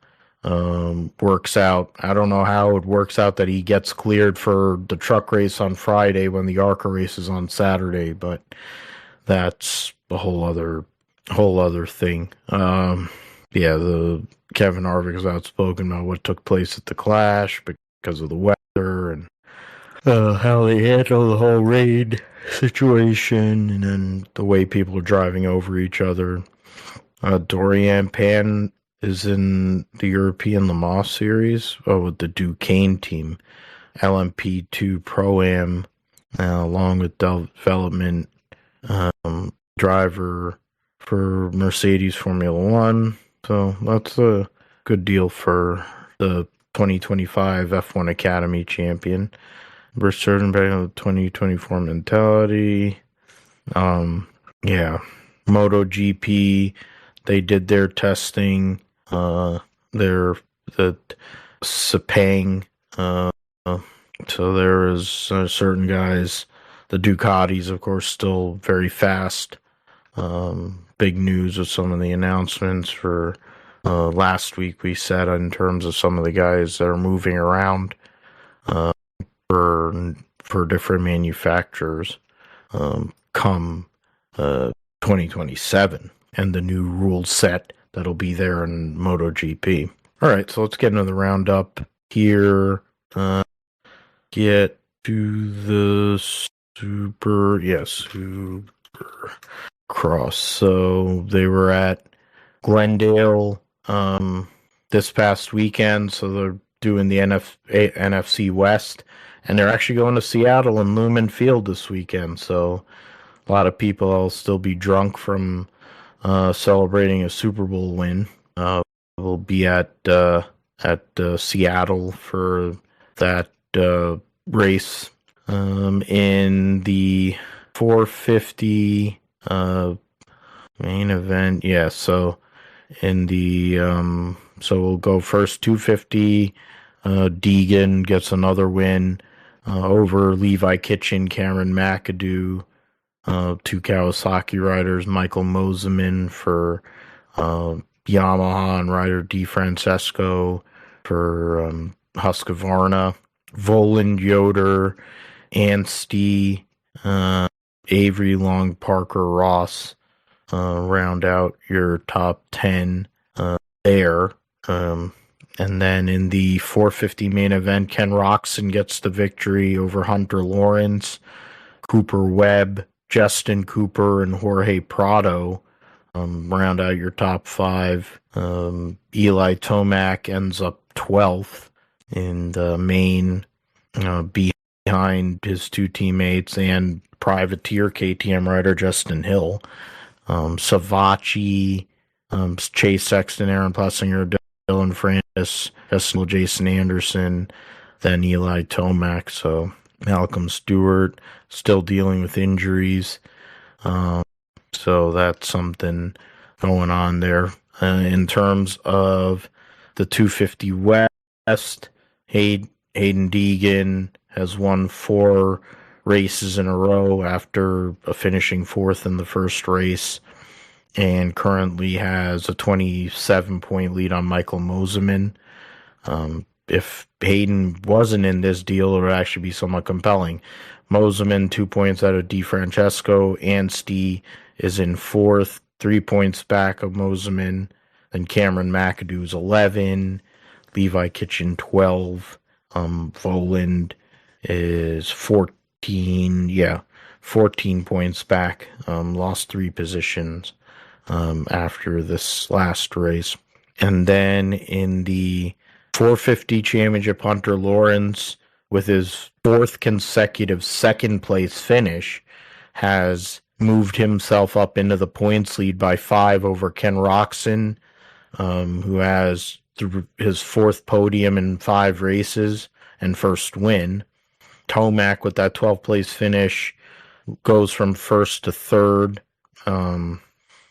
S1: works out. I don't know how it works out that he gets cleared for the truck race on Friday when the ARCA race is on Saturday, but that's a whole other thing. The Kevin Harvick is outspoken about what took place at the Clash because of the weather and how they handle the whole raid situation, and then the way people are driving over each other. Dorian Pan is in the European Le Mans Series with the Duquesne team, LMP2 Pro-Am, along with development driver for Mercedes Formula One. So that's a good deal for the 2025 F1 Academy champion. We're certain back on the 2024 mentality. MotoGP, they did their testing. The Sepang. So there is certain guys. The Ducatis, of course, still very fast. Big news with some of the announcements for last week we said in terms of some of the guys that are moving around for different manufacturers come 2027 and the new rule set that'll be there in MotoGP. All right, so let's get into the roundup here. Get to the Supercross. So they were at Glendale this past weekend, so they're doing the NFC West, and they're actually going to Seattle and Lumen Field this weekend. So a lot of people will still be drunk from celebrating a Super Bowl win. We'll be at Seattle for that race in the 450 main event. Yeah, so in the so we'll go first 250. Deegan gets another win over Levi Kitchen, Cameron McAdoo, two Kawasaki riders, Michael Moseman for Yamaha, and Ryder DeFrancesco for Husqvarna, Voland, Yoder, Anstey, Avery, Long, Parker, Ross round out your top 10 there. And then in the 450 main event, Ken Roczen gets the victory over Hunter Lawrence, Cooper Webb, Justin Cooper, and Jorge Prado round out your top 5. Eli Tomac ends up 12th in the main, behind his two teammates and privateer KTM rider Justin Hill. Savachi, Chase Sexton, Aaron Plessinger, Dylan Francis, Jason Anderson, then Eli Tomac. So Malcolm Stewart still dealing with injuries. So that's something going on there. In terms of the 250 West, Hayden Deegan has won 4 races in a row after finishing 4th in the first race, and currently has a 27-point lead on Michael Moseman. If Hayden wasn't in this deal, it would actually be somewhat compelling. Moseman 2 points out of DeFrancesco. Anstey is in 4th, 3 points back of Moseman. Then Cameron McAdoo's 11, Levi Kitchen 12, Voland is 14, 14 points back, lost 3 positions after this last race. And then in the 450 championship, Hunter Lawrence, with his 4th consecutive second place finish, has moved himself up into the points lead by 5 over Ken Roczen, who has his 4th podium in 5 races and first win. Tomac, with that 12th place finish, goes from 1st to 3rd.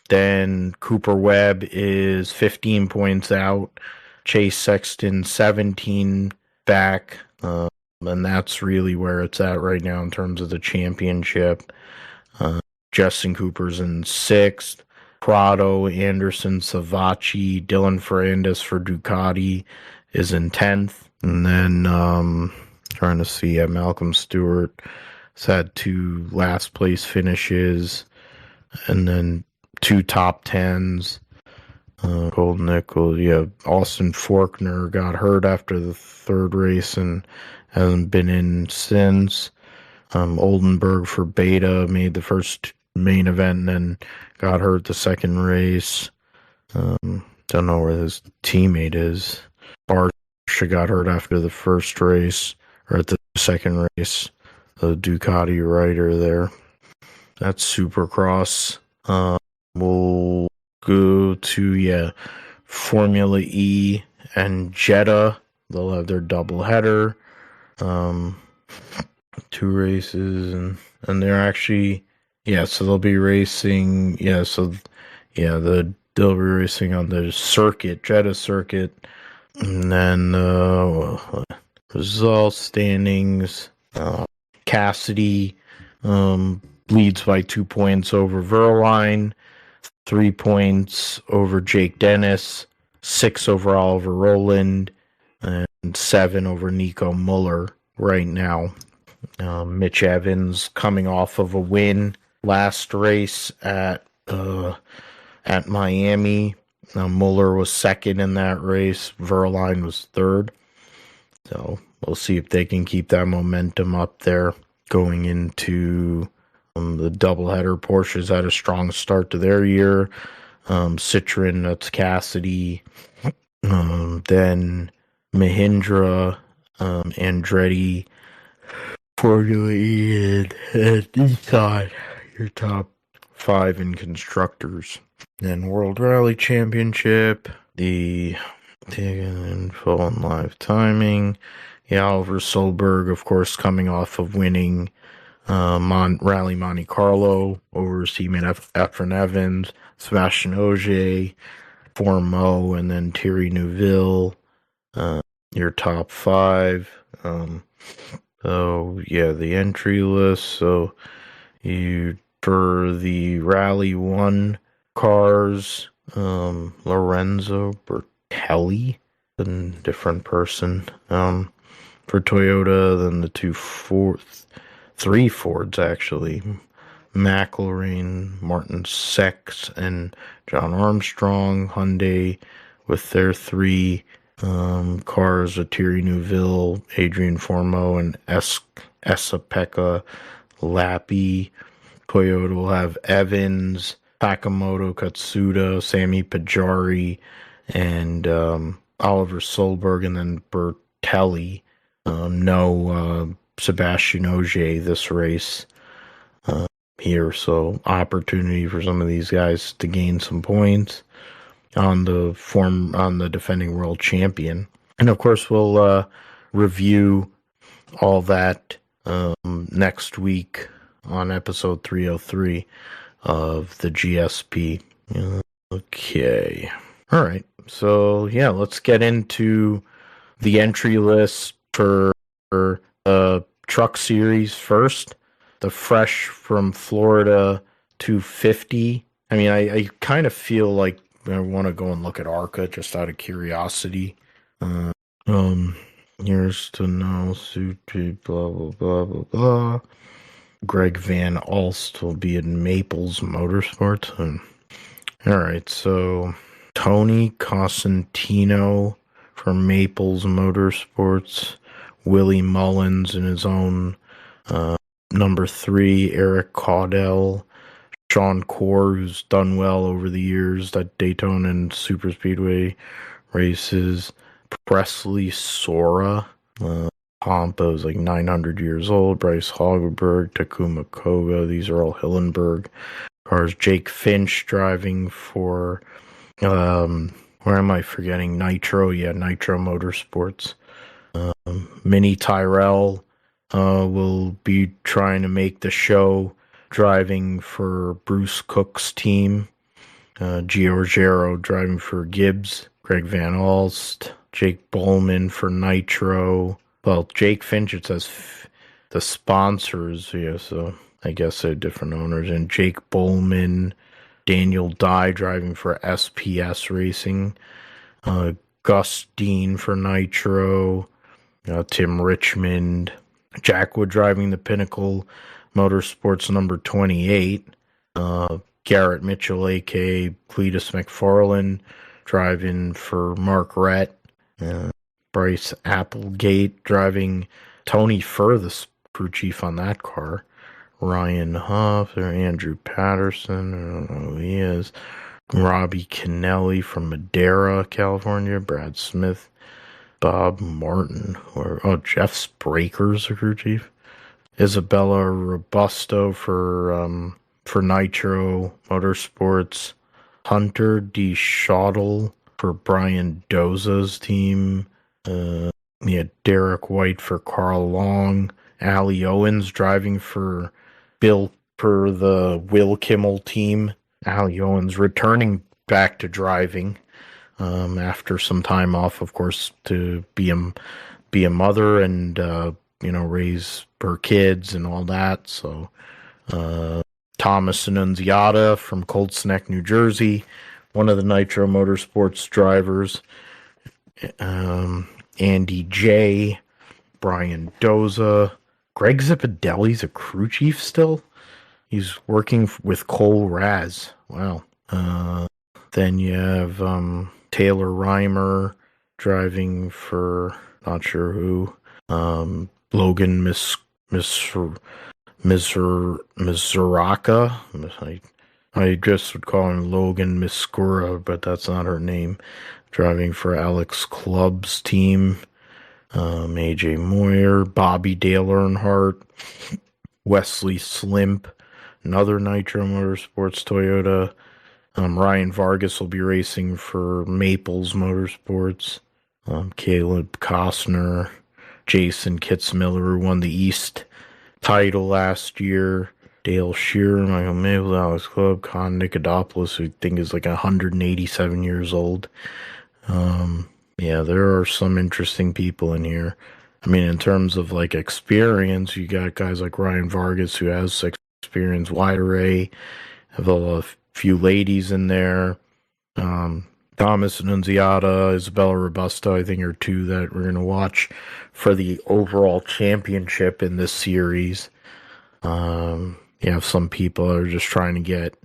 S1: Then Cooper Webb is 15 points out. Chase Sexton 17 back. And that's really where it's at right now in terms of the championship. Justin Cooper's in 6th. Prado, Anderson, Savachi, Dylan Ferrandis for Ducati is in 10th. And then trying to see, Malcolm Stewart has had 2 last place finishes and then 2 top 10s. Gold Nickel, Austin Faulkner got hurt after the 3rd race and hasn't been in since. Oldenburg for Beta made the first main event and then got hurt the 2nd race. Don't know where his teammate is. Barsha got hurt after the 1st race, or at the 2nd race. The Ducati rider there. That's Supercross. We'll go to, Formula E and Jeddah. They'll have their doubleheader. 2 races, and they're actually, so they'll be racing, they'll be racing on the circuit, Jeddah circuit. And then results, standings, Cassidy leads by 2 points over Verline, 3 points over Jake Dennis, 6 over Oliver Rowland, and 7 over Nico Muller right now. Mitch Evans coming off of a win last race at Miami. Muller was 2nd in that race. Verline was 3rd. So we'll see if they can keep that momentum up there going into the doubleheader. Porsche's had a strong start to their year. Citroen, that's Cassidy. Then Mahindra, Andretti, Formula E, and Nissan, your top 5 in constructors. Then World Rally Championship, the info and live timing. Oliver Solberg, of course, coming off of winning Rally Monte Carlo over his teammate Efren Evans. Sebastian Ogier Formeau, and then Thierry Neuville. Your top 5. So yeah, the entry list. So you for the Rally 1 cars, Lorenzo Bertelli, a different person. For Toyota, then the 3 Fords actually. McLaren, Martin Seix, and John Armstrong. Hyundai with their 3 cars, Thierry Neuville, Adrian Formeau, and Esa-Pekka Lappi. Toyota will have Evans, Sakamoto, Katsuda, Sami Pajari, and Oliver Solberg, and then Bertelli. No Sebastian Ogier this race here, so opportunity for some of these guys to gain some points on the defending world champion. And of course, we'll review all that next week on episode 303 of the GSP. Okay. All right. So, yeah, let's get into the entry list for Truck Series first. The Fresh from Florida 250. I mean, I kind of feel like I want to go and look at ARCA just out of curiosity. Here's to know, blah, blah, blah, blah, blah. Greg Van Alst will be in Maples Motorsports. All right, so Tony Cosentino from Maples Motorsports. Willie Mullins in his own number 3. Eric Caudell. Sean Corr, who's done well over the years at Daytona and Super Speedway races. Presley Sora. Pompa is like 900 years old. Bryce Hogberg, Takuma Koga. These are all Hillenberg cars. Jake Finch driving for, where am I forgetting? Nitro. Yeah, Nitro Motorsports. Minnie Tyrell will be trying to make the show driving for Bruce Cook's team. Giorgiero driving for Gibbs. Greg Van Alst. Jake Bowman for Nitro. Well, Jake Finch, it says the sponsors, yeah, so I guess they're different owners. And Jake Bowman, Daniel Dye driving for SPS Racing. Gus Dean for Nitro. Tim Richmond. Jack Wood driving the Pinnacle Motorsports number 28. Garrett Mitchell, a.k.a. Cletus McFarlane, driving for Mark Rett. Bryce Applegate driving Tony Furr, the crew chief on that car. Ryan Huff, or Andrew Patterson, I don't know who he is. Robbie Kennelly from Madera, California. Brad Smith. Bob Martin, Jeff Spraker's the crew chief. Isabella Robusto for Nitro Motorsports. Hunter D. Schottel for Brian Doza's team. Derek White for Carl Long. Allie Owens driving for the Will Kimmel team. Allie Owens returning back to driving after some time off, of course, to be a mother and raise her kids and all that. So Thomas Annunziata from Colts Neck, New Jersey, one of the Nitro Motorsports drivers. Andy J. Brian Doza. Greg Zipadelli's a crew chief still? He's working with Cole Raz. Wow. Then you have Taylor Reimer driving for not sure who. Logan Mizuraka. I just would call him Logan Miskura, but that's not her name. Driving for Alex Club's team. AJ Moyer, Bobby Dale Earnhardt, Wesley Slimp, another Nitro Motorsports Toyota. Ryan Vargas will be racing for Maples Motorsports. Caleb Costner, Jason Kitzmiller, who won the East title last year. Dale Shearer, Michael Mabel, Alex Club, Con Nikodopoulos, who I think is like 187 years old. Yeah, there are some interesting people in here. I mean, in terms of like experience, you got guys like Ryan Vargas, who has experience, Wide Array, have a few ladies in there. Thomas Annunziata, Isabella Robusta, I think are two that we're going to watch for the overall championship in this series. You have some people that are just trying to get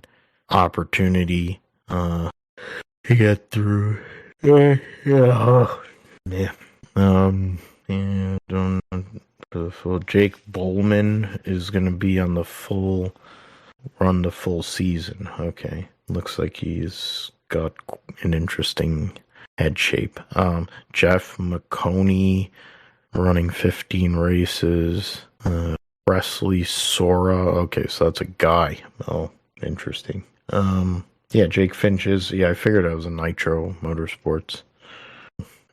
S1: opportunity to get through. Yeah. And so Jake Bowman is going to be on the full season. Okay, looks like he's got an interesting head shape. Jeff McConey running 15 races. Presley Sora. Okay, so that's a guy. Oh, interesting. Yeah, Jake Finch's. Yeah, I figured it was a Nitro Motorsports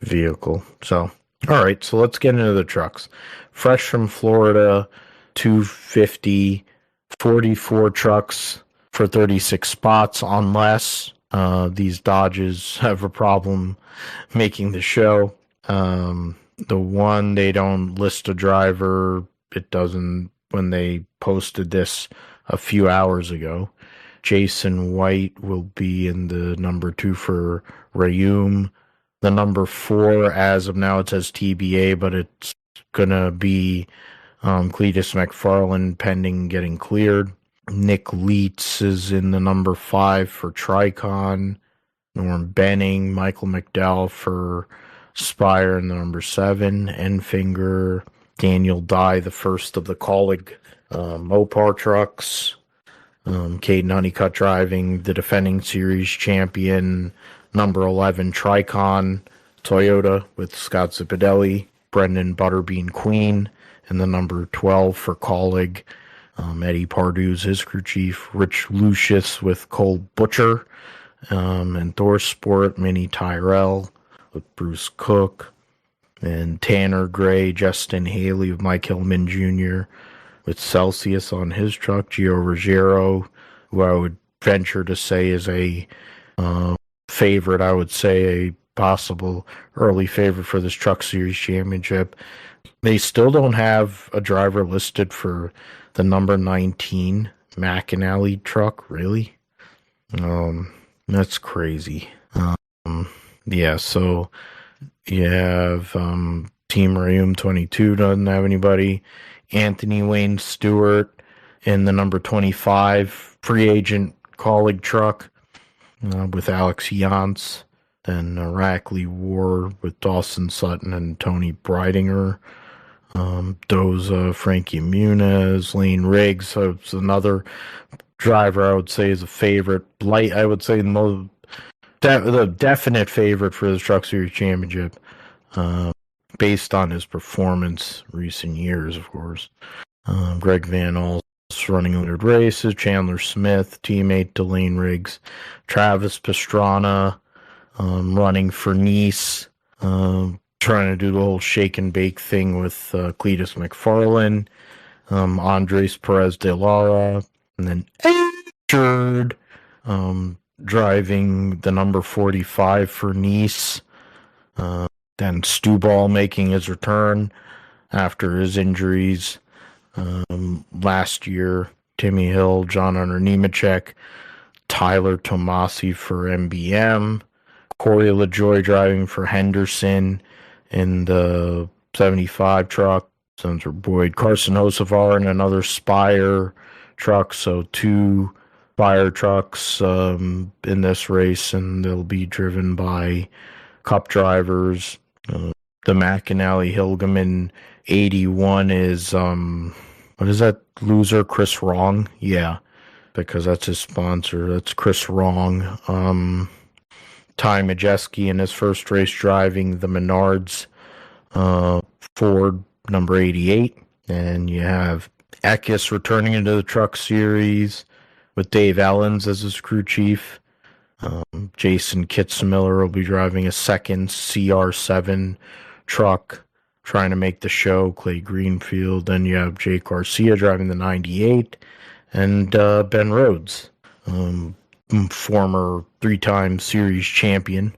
S1: vehicle. So, all right, so let's get into the trucks. Fresh from Florida, 250, 44 trucks for 36 spots, unless these Dodges have a problem making the show. The one, they don't list a driver. It doesn't when they posted this a few hours ago. Jason White will be in the number 2 for Rayum. The number 4, as of now, it says TBA, but it's going to be Cletus McFarland pending getting cleared. Nick Leitz is in the number 5 for Tricon. Norm Benning, Michael McDowell for Spire in the number 7. Enfinger, Daniel Dye, the first of the Colleague Mopar trucks. Caden Honeycutt driving the defending series champion, number 11 Tricon Toyota with Scott Zipadelli, Brendan Butterbean Queen, and the number 12 for Colleague. Eddie Pardue's his crew chief, Rich Lucius with Cole Butcher, and Thor Sport, Minnie Tyrell with Bruce Cook, and Tanner Gray, Justin Haley with Mike Hillman Jr., with Celsius on his truck, Gio Ruggiero, who I would venture to say is a favorite, I would say a possible early favorite for this Truck Series Championship. They still don't have a driver listed for the number 19 McAnally truck, really? That's crazy. Yeah, so you have Team Rayum 22 doesn't have anybody. Anthony Wayne Stewart in the number 25 free agent Colleague truck with Alex Yance. Then Rackley War with Dawson Sutton and Tony Breidinger. Doza, Frankie Muniz, Lane Riggs. So it's another driver I would say is a favorite. Blight, I would say the definite favorite for the Truck Series Championship. Based on his performance recent years, of course. Greg Van Alst running 100 races. Chandler Smith, teammate to Lane Riggs. Travis Pastrana running for Nice. Trying to do the whole shake and bake thing with Cletus McFarland. Andres Perez de Lara. And then Richard driving the number 45 for Nice. Then Stuball making his return after his injuries last year. Timmy Hill, John Hunter Nemechek, Tyler Tomasi for MBM, Corey LaJoy driving for Henderson in the 75 truck. Spencer Boyd, Carson Hocevar in another Spire truck. So 2 Spire trucks in this race, and they'll be driven by Cup drivers. The McAnally Hilgeman 81 is what is that loser, Chris Wrong? Yeah, because that's his sponsor. That's Chris Wrong. Ty Majeski in his first race driving the Menards Ford number 88. And you have Eckes returning into the Truck Series with Dave Ellens as his crew chief. Jason Kitzmiller will be driving a second CR7 truck, trying to make the show. Clay Greenfield. Then you have Jake Garcia driving the 98. and Ben Rhodes, former 3-time series champion.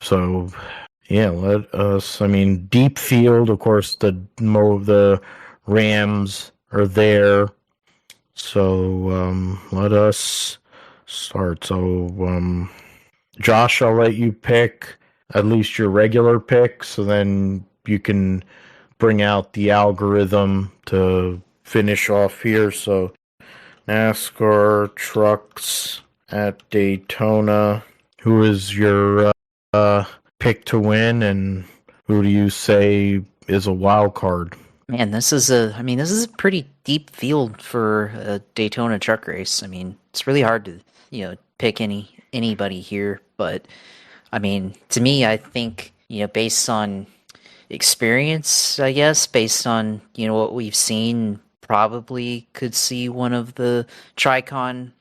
S1: So yeah, let us. I mean, deep field. Of course, the Rams are there. So let us start. So Josh, I'll let you pick at least your regular pick, so then you can bring out the algorithm to finish off here. So NASCAR trucks at Daytona. Who is your pick to win, and who do you say is a wild card?
S2: Man, this is a pretty deep field for a Daytona truck race. I mean, it's really hard to, pick anybody here, but I mean, to me, I think, based on experience, I guess, based on, what we've seen, probably could see one of the Tricon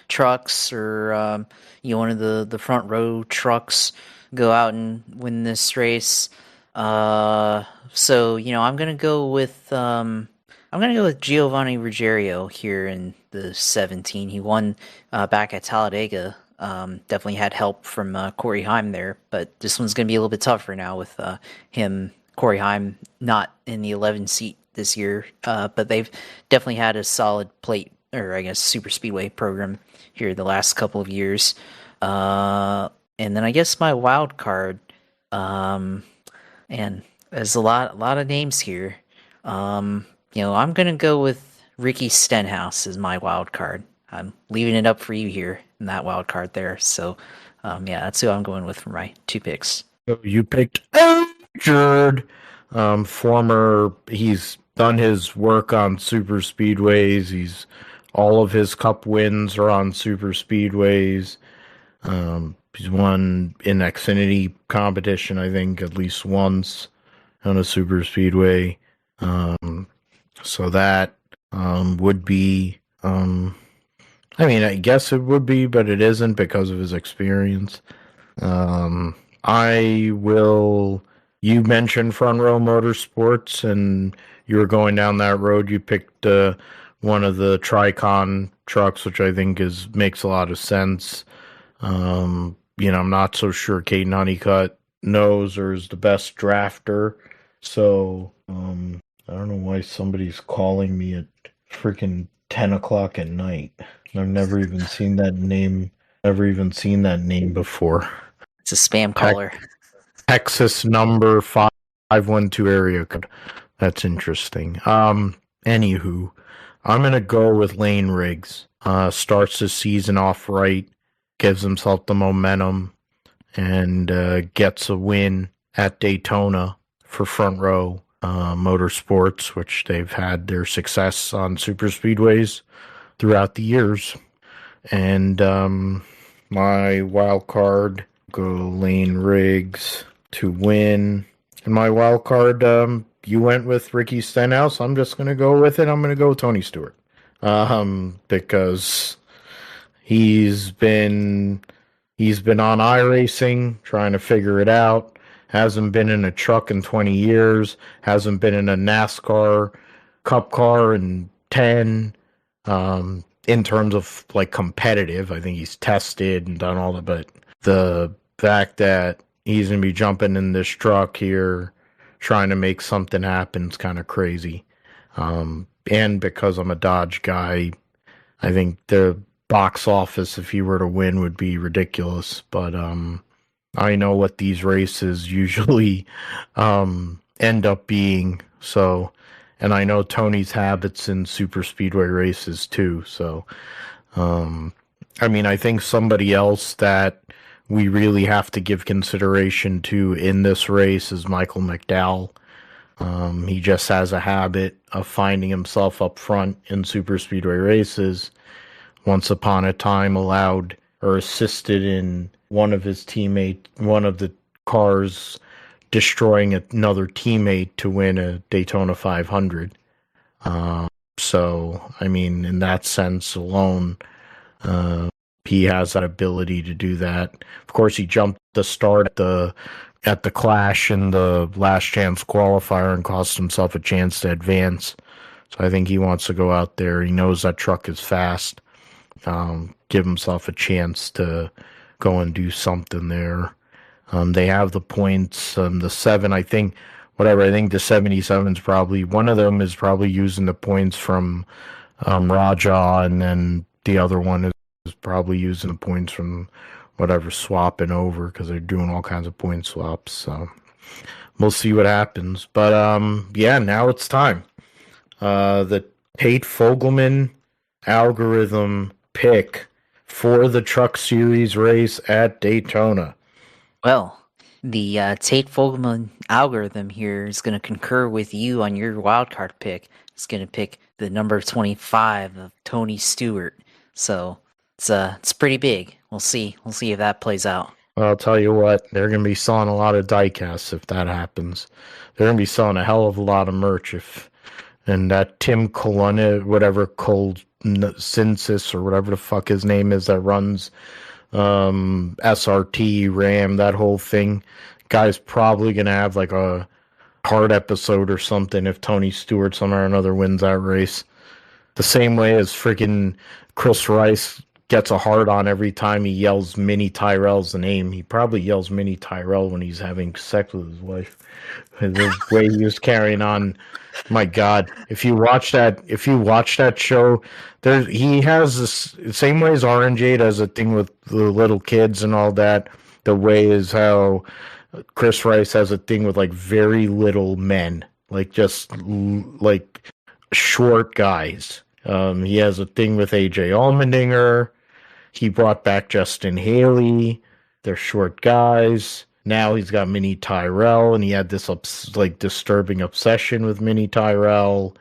S2: trucks or, one of the front row trucks go out and win this race. So, I'm gonna go with Giovanni Ruggiero here in the 17. He won back at Talladega. Definitely had help from Corey Heim there, but this one's gonna be a little bit tougher now with Corey Heim not in the 11 seat this year. But they've definitely had a solid plate, or I guess super speedway program here the last couple of years. And then I guess my wild card. And there's a lot of names here. I'm gonna go with Ricky Stenhouse as my wild card. I'm leaving it up for you here in that wild card there. So, that's who I'm going with for my 2 picks.
S1: So you picked Jared, he's done his work on super speedways. All of his cup wins are on super speedways. He's won in Xfinity competition, I think, at least once on a super speedway. So that would be, I guess it would be, but it isn't because of his experience. You mentioned Front Row Motorsports, and you were going down that road. You picked one of the Tricon trucks, which I think makes a lot of sense. I'm not so sure Caden Honeycutt knows or is the best drafter. So, I don't know why somebody's calling me at freaking 10 o'clock at night. I've never even seen that name before.
S2: It's a spam caller.
S1: Texas number 512 area code. That's interesting. Anywho, I'm going to go with Lane Riggs. Starts the season off right, gives himself the momentum, and gets a win at Daytona for Front Row Motorsports, which they've had their success on super speedways throughout the years. And my wild card, go Lane Riggs to win. And my wild card, you went with Ricky Stenhouse. I'm just going to go with it. I'm going to go with Tony Stewart. Because he's been on iRacing trying to figure it out. Hasn't been in a truck in 20 years. Hasn't been in a NASCAR Cup car in 10. In terms of like competitive, I think he's tested and done all that. But the fact that he's going to be jumping in this truck here, trying to make something happen is kind of crazy. And because I'm a Dodge guy, I think the box office, if he were to win, would be ridiculous. But I know what these races usually end up being. So, and I know Tony's habits in super speedway races too. So, I think somebody else that we really have to give consideration to in this race is Michael McDowell. He just has a habit of finding himself up front in super speedway races. Once upon a time allowed or assisted in one of the cars destroying another teammate to win a Daytona 500. So, in that sense alone, he has that ability to do that. Of course, he jumped the start at the Clash in the last chance qualifier and cost himself a chance to advance. So I think he wants to go out there. He knows that truck is fast. Give himself a chance to go and do something there. They have the points. The 7, I think, whatever. I think the 77 is probably, one of them is probably using the points from Raja, and then the other one is probably using the points from whatever, swapping over, because they're doing all kinds of point swaps. So we'll see what happens. But yeah, now it's time. The Tate Fogelman algorithm pick for the Truck Series race at Daytona.
S2: Well, the Tate Fogelman algorithm here is going to concur with you on your wildcard pick. It's going to pick the number 25 of Tony Stewart. So it's pretty big. We'll see. We'll see if that plays out.
S1: I'll tell you what, they're going to be selling a lot of diecasts if that happens. They're going to be selling a hell of a lot of merch and that Tim Colonna, whatever, Colcinsis or whatever the fuck his name is, that runs SRT, Ram, that whole thing. Guy's probably going to have like a hard episode or something if Tony Stewart somehow or another wins that race. The same way as freaking Chris Rice gets a hard on every time he yells Minnie Tyrell's name. He probably yells Minnie Tyrell when he's having sex with his wife. The way he was carrying on, my God! If you watch that show, he has this same way as RNJ does a thing with the little kids and all that. The way is how Chris Rice has a thing with like very little men, like just like short guys. He has a thing with AJ Allmendinger. He brought back Justin Haley. They're short guys. Now he's got Minnie Tyrell, and he had this like disturbing obsession with Minnie Tyrell.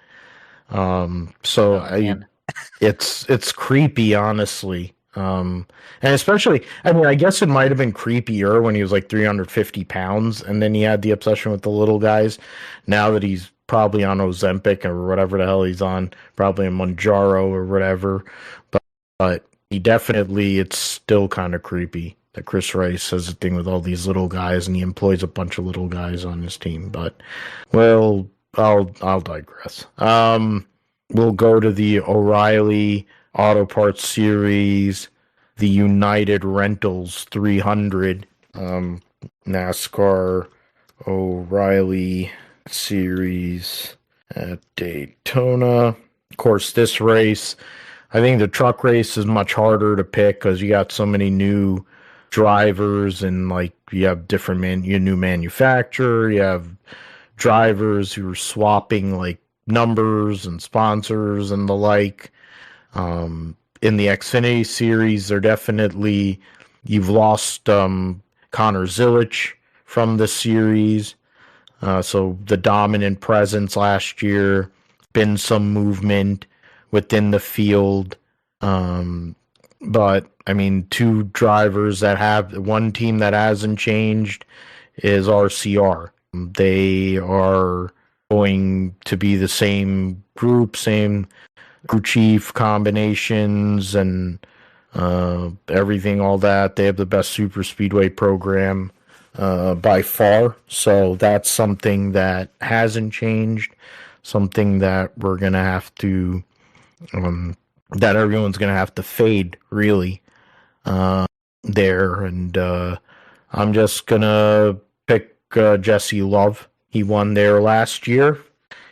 S1: It's creepy, honestly. And especially, I mean, I guess it might have been creepier when he was like 350 pounds, and then he had the obsession with the little guys. Now that he's probably on Ozempic or whatever the hell he's on, probably a Mounjaro or whatever, but he definitely, it's still kind of creepy that Chris Rice has a thing with all these little guys, and he employs a bunch of little guys on his team. But, well, I'll digress. We'll go to the O'Reilly Auto Parts Series, the United Rentals 300, NASCAR O'Reilly Series at Daytona. Of course, this race, I think the truck race is much harder to pick because you got so many new drivers, and like you have different new manufacturer, you have drivers who are swapping like numbers and sponsors and the like. In the Xfinity series, they're definitely, you've lost Connor Zilic from the series, so the dominant presence last year, been some movement within the field. But I mean, two drivers that have, one team that hasn't changed is RCR. They are going to be the same group, same crew chief combinations and everything, all that. They have the best super speedway program by far. So that's something that hasn't changed, something that we're going to have to, that everyone's going to have to fade, really, there. And I'm just going to pick Jesse Love. He won there last year.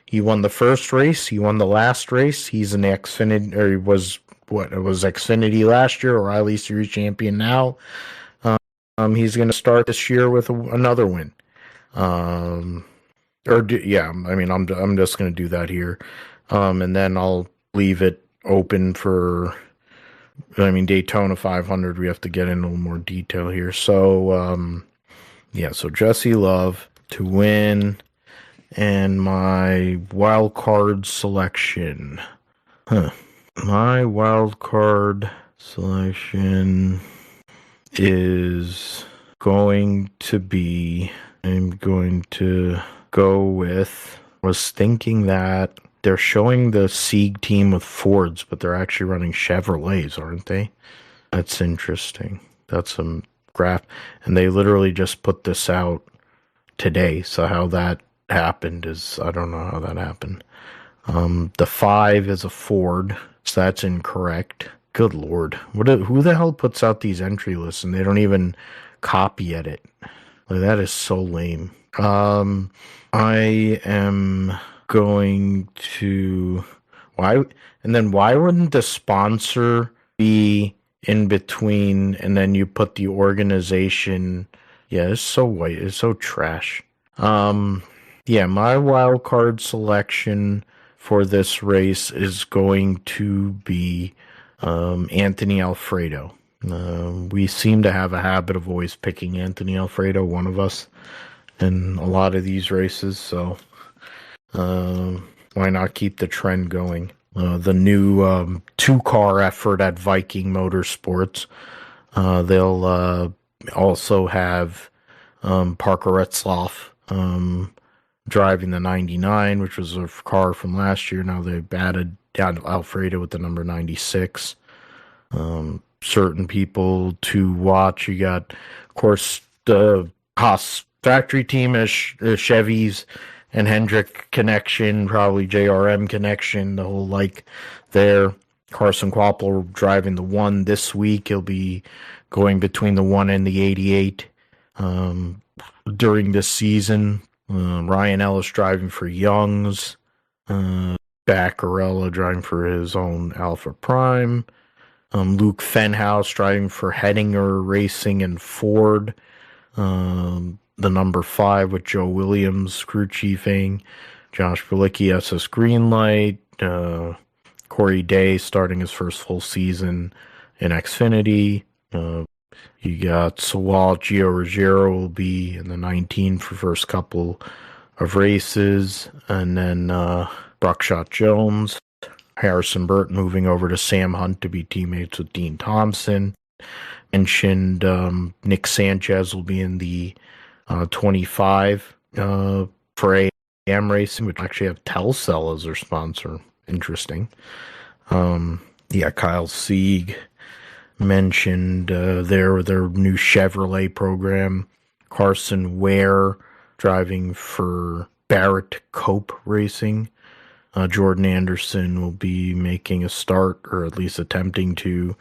S1: He won the first race. He won the last race. He's an Xfinity, or he was Xfinity last year, O'Reilly Series champion now. He's going to start this year with another win. I mean, I'm just going to do that here, and then I'll leave it open for. I mean, Daytona 500. We have to get in a little more detail here. So, so Jesse Love to win. And my wild card selection. My wild card selection is going to be, I'm going to go with, I was thinking that they're showing the Sieg team with Fords, but they're actually running Chevrolets, aren't they? That's interesting. That's some graph. And they literally just put this out today. So how that happened is, I don't know how that happened. The 5 is a Ford, so that's incorrect. Good Lord. Who the hell puts out these entry lists and they don't even copy edit? Like, that is so lame. I am going to why and then why wouldn't the sponsor be in between and then you put the organization? Yeah, it's so white, it's so trash. Yeah, my wild card selection for this race is going to be Anthony Alfredo. We seem to have a habit of always picking Anthony Alfredo, one of us, in a lot of these races, so why not keep the trend going? The new two-car effort at Viking Motorsports. They'll also have Parker Retzloff driving the 99, which was a car from last year. Now they've added Alfredo with the number 96. Certain people to watch. You got, of course, the Haas factory team as Chevy's and Hendrick connection, probably JRM connection, the whole like there. Carson Kvapil driving the 1 this week. He'll be going between the 1 and the 88 during this season. Ryan Ellis driving for Young's. Baccarella driving for his own Alpha Prime. Luke Fenhouse driving for Hettinger Racing and Ford. The number 5 with Joe Williams crew chiefing. Josh Bilicki SS Greenlight. Corey Day starting his first full season in Xfinity. You got Sewell, Gio Ruggiero will be in the 19 for first couple of races. And then Buckshot Jones. Harrison Burt moving over to Sam Hunt to be teammates with Dean Thompson. Mentioned Nick Sanchez will be in the 25 for AM Racing, which actually have Telcel as their sponsor. Interesting. Yeah, Kyle Sieg mentioned their new Chevrolet program. Carson Ware driving for Barrett Cope Racing. Jordan Anderson will be making a start, or at least attempting to,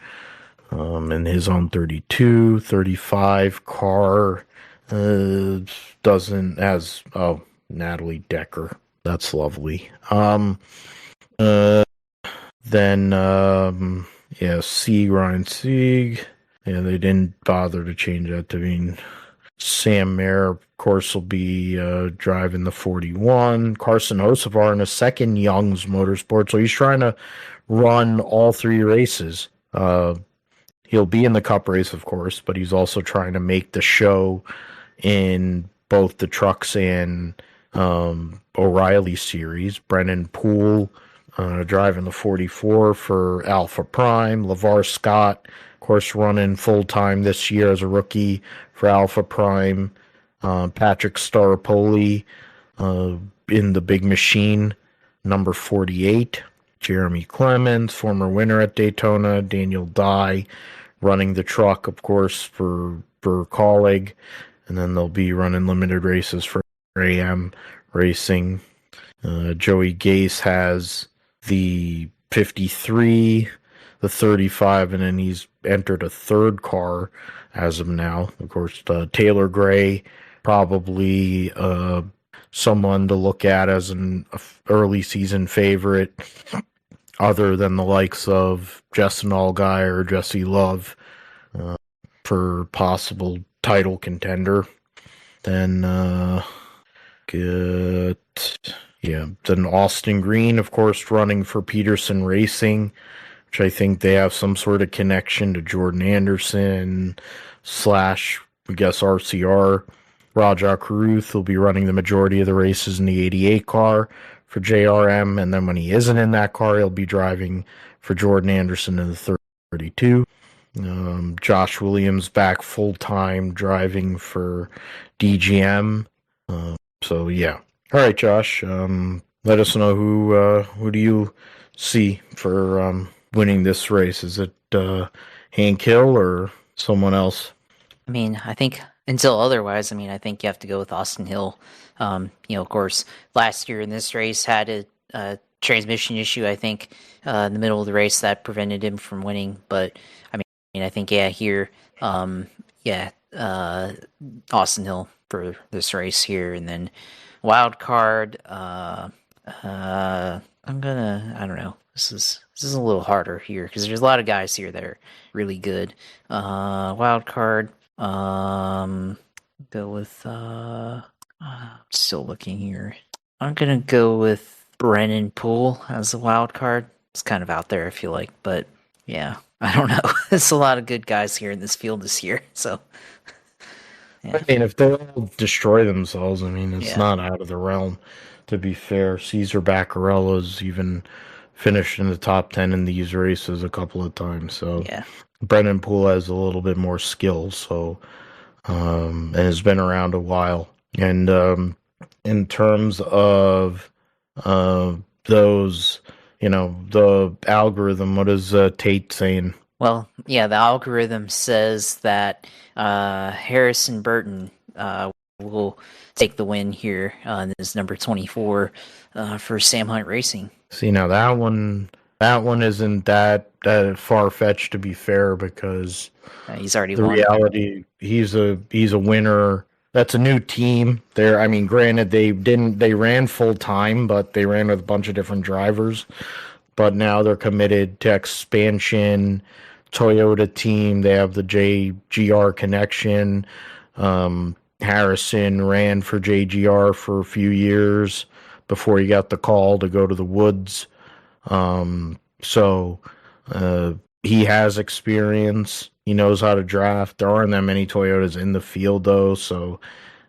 S1: in his own 32, 35 car. Doesn't, as, Natalie Decker. That's lovely. Then, Ryan Sieg. Yeah, they didn't bother to change that to mean Sam Mayer, of course, will be driving the 41. Carson Hocevar in a second Young's Motorsports. So he's trying to run all 3 races. He'll be in the Cup race, of course, but he's also trying to make the show in both the trucks and O'Reilly series. Brennan Poole driving the 44 for Alpha Prime. LeVar Scott, of course, running full-time this year as a rookie for Alpha Prime. Patrick Staropoli in the Big Machine, number 48. Jeremy Clemens, former winner at Daytona. Daniel Dye running the truck, of course, for Colleague. And then they'll be running limited races for AM Racing. Joey Gase has the 53, the 35, and then he's entered a third car as of now. Of course, Taylor Gray, probably someone to look at as an early season favorite, other than the likes of Justin Allgaier or Jesse Love for possible title contender. Then then Austin Green, of course, running for Peterson Racing, which I think they have some sort of connection to Jordan Anderson / I guess RCR. Rajah Caruth will be running the majority of the races in the 88 car for JRM, and then when he isn't in that car, he'll be driving for Jordan Anderson in the 32. Josh Williams back full-time driving for DGM. So yeah. All right, Josh. Let us know who do you see for winning this race? Is it Hank Hill or someone else?
S2: I mean, I think until otherwise, I think you have to go with Austin Hill. Of course, last year in this race had a transmission issue, I think, in the middle of the race that prevented him from winning. But I mean, I think here, yeah, Austin Hill for this race here, and then wild card. I don't know. This is a little harder here because there's a lot of guys here that are really good. Wild card. Go with still looking here. I'm gonna go with Brennan Poole as a wild card. It's kind of out there, I feel like, but yeah, I don't know. There's a lot of good guys here in this field this year, so.
S1: Yeah. I mean, if they all destroy themselves, I mean, it's not out of the realm. To be fair, Cesar Baccarella's even finished in the top 10 in these races a couple of times. So Brennan Poole has a little bit more skill, so and has been around a while. And in terms of those, the algorithm, what is Tate saying?
S2: Well, yeah, the algorithm says that Harrison Burton will take the win here. This is number 24 for Sam Hunt Racing.
S1: See, now that one isn't that far-fetched, to be fair, because
S2: he's already
S1: the
S2: won.
S1: reality, he's a winner. That's a new team. I mean, granted, they ran full time, but they ran with a bunch of different drivers. But now they're committed to expansion. Toyota team, they have the JGR connection. Harrison ran for JGR for a few years before he got the call to go to the woods. So he has experience. He knows how to draft. There aren't that many Toyotas in the field, though. So,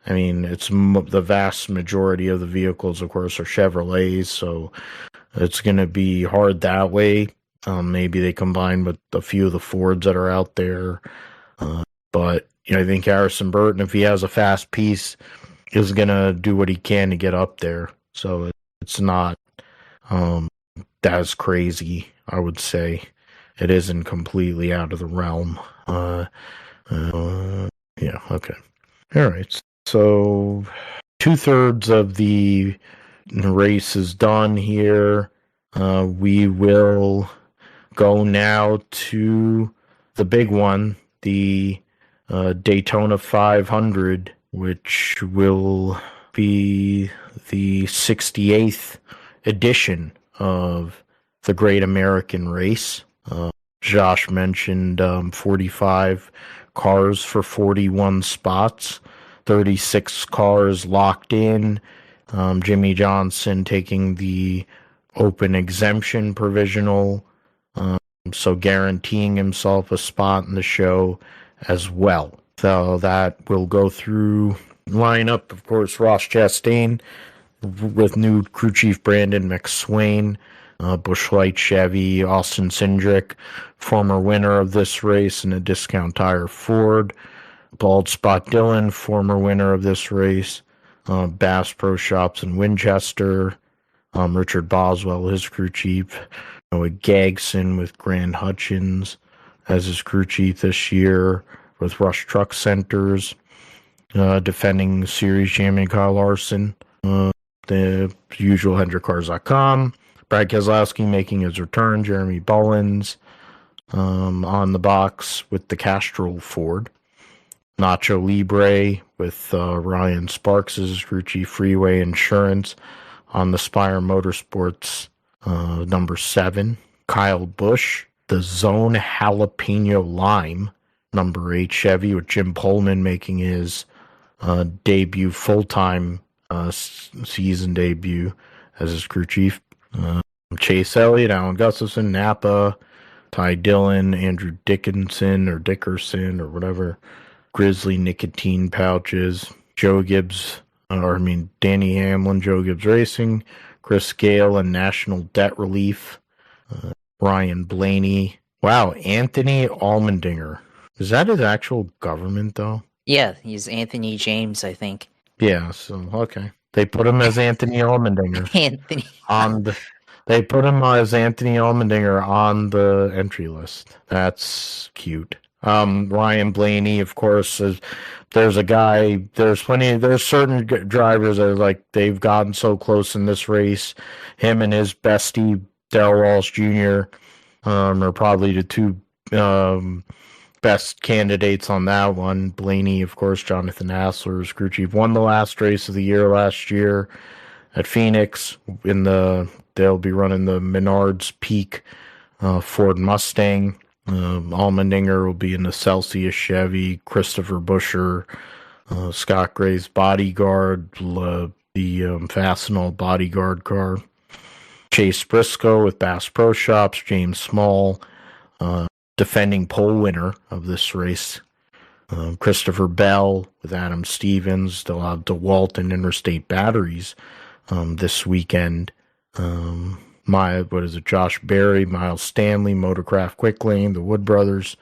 S1: I mean, it's the vast majority of the vehicles, of course, are Chevrolets. So it's going to be hard that way. Maybe they combine with a few of the Fords that are out there. But I think Harrison Burton, if he has a fast piece, is going to do what he can to get up there. So it's not as crazy, I would say. It isn't completely out of the realm. Yeah, okay. All right. So 2/3 of the race is done here. We will go now to the big one, the Daytona 500, which will be the 68th edition of the Great American Race. Josh mentioned 45 cars for 41 spots, 36 cars locked in. Jimmy Johnson taking the open exemption provisional, so guaranteeing himself a spot in the show as well. So that will go through lineup, of course, Ross Chastain with new crew chief Brandon McSwain, Busch Light Chevy, Austin Cindric, former winner of this race in a Discount Tire Ford, Bald Spot Dillon, former winner of this race, Bass Pro Shops in Winchester, Richard Boswell, his crew chief, Noah Gagson with Grand Hutchins as his crew chief this year, with Rush Truck Centers, defending series champion Kyle Larson, the usual HendrickCars.com, Brad Keselowski making his return, Jeremy Bullins on the box with the Castrol Ford, Nacho Libre with Ryan Sparks as his crew chief, Freeway Insurance on the Spire Motorsports number 7, Kyle Busch, the Zone Jalapeno Lime number 8 Chevy with Jim Pullman making his debut, full-time season debut as his crew chief, Chase Elliott, Alan Gustafson, Napa, Ty Dillon, Andrew Dickerson or whatever, Grizzly Nicotine Pouches, Danny Hamlin, Joe Gibbs Racing, Chris Gale and National Debt Relief, Ryan Blaney. Wow, Anthony Allmendinger. Is that his actual government, though?
S2: Yeah, he's Anthony James, I think.
S1: Yeah, so, okay. They put him as Anthony Allmendinger. They put him as Anthony Allmendinger on the entry list. That's cute. Ryan Blaney, of course, there's certain drivers that are like, they've gotten so close in this race. Him and his bestie, Darrell Walsh Jr., are probably the two best candidates on that one. Blaney, of course, Jonathan Hassler's crew chief, won the last race of the year last year at Phoenix. They'll be running the Menards Peak Ford Mustang. Allmendinger will be in the Celsius Chevy. Christopher Buescher, Scott Gray's bodyguard, the Fastenal bodyguard car. Chase Briscoe with Bass Pro Shops. James Small, defending pole winner of this race. Christopher Bell with Adam Stevens. They'll have DeWalt and Interstate Batteries this weekend. Josh Berry, Miles Stanley, Motorcraft Quick Lane, the Wood Brothers,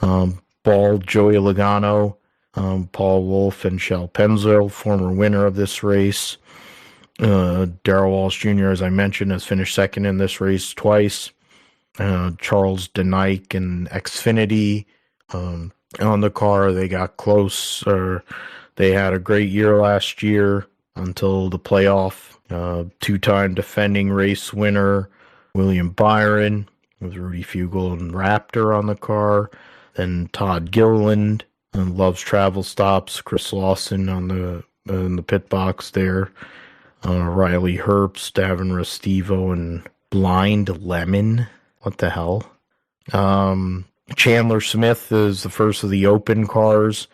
S1: Ball, Joey Logano, Paul Wolf, and Shell Pennzoil, former winner of this race. Darrell Walsh Jr., as I mentioned, has finished second in this race twice. Charles DeNike and Xfinity on the car. They got close. They had a great year last year until the playoff. Two-time defending race winner William Byron with Rudy Fugle and Raptor on the car. Then Todd Gilliland and Loves Travel Stops. Chris Lawson in the pit box there. Riley Herbst, Davin Restivo, and Blind Lemon. What the hell? Chandler Smith is the first of the open cars.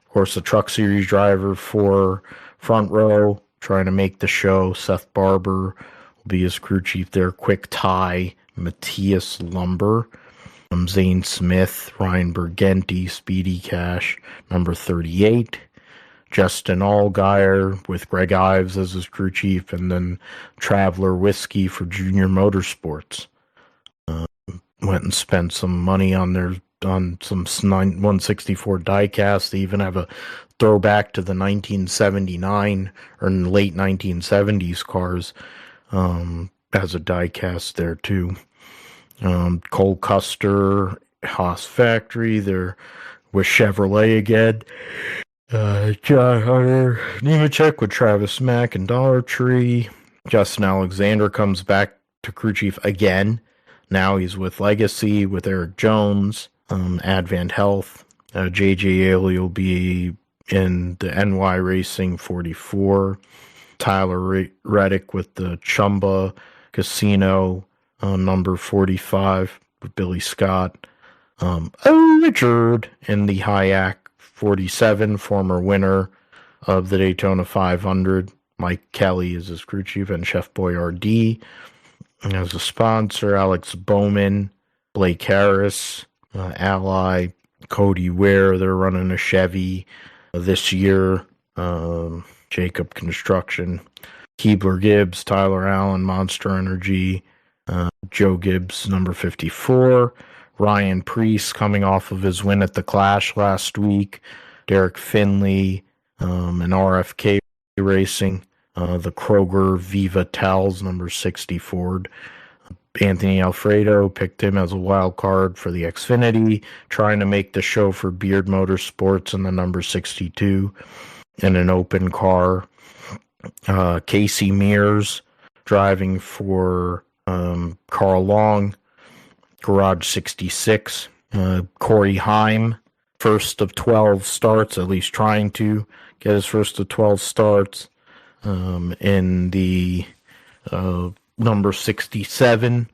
S1: Of course, the Truck Series driver for Front Row, trying to make the show. Seth Barber will be his crew chief there. Quick Tie, Matthias Lumber, Zane Smith, Ryan Bergenti, Speedy Cash, number 38. Justin Allgaier with Greg Ives as his crew chief, and then Traveler Whiskey for Junior Motorsports. Went and spent some money on some 164 diecast. They even have a throwback to the 1979 or late 1970s cars as a diecast there too. Cole Custer, Haas Factory, they're with Chevrolet again. John Hunter, Nemechek with Travis Mack and Dollar Tree. Justin Alexander comes back to crew chief again. Now he's with Legacy with Eric Jones, Advent Health. JJ Ailey will be in the NY Racing 44. Tyler Reddick with the Chumba Casino, number 45 with Billy Scott. Richard in the Hayek 47, former winner of the Daytona 500. Mike Kelly is his crew chief, and Chef Boyardee as a sponsor. Alex Bowman, Blake Harris, Ally, Cody Ware. They're running a Chevy this year. Jacob Construction, Keebler Gibbs, Tyler Allen, Monster Energy, Joe Gibbs, number 54. Ryan Preece coming off of his win at the Clash last week. Derek Finley, and RFK Racing. The Kroger Viva Tals, number 60 Ford. Anthony Alfredo picked him as a wild card for the Xfinity, trying to make the show for Beard Motorsports in the number 62 in an open car. Casey Mears driving for Carl Long, Garage 66. Corey Heim, first of 12 starts, at least trying to get his first of 12 starts in the number 67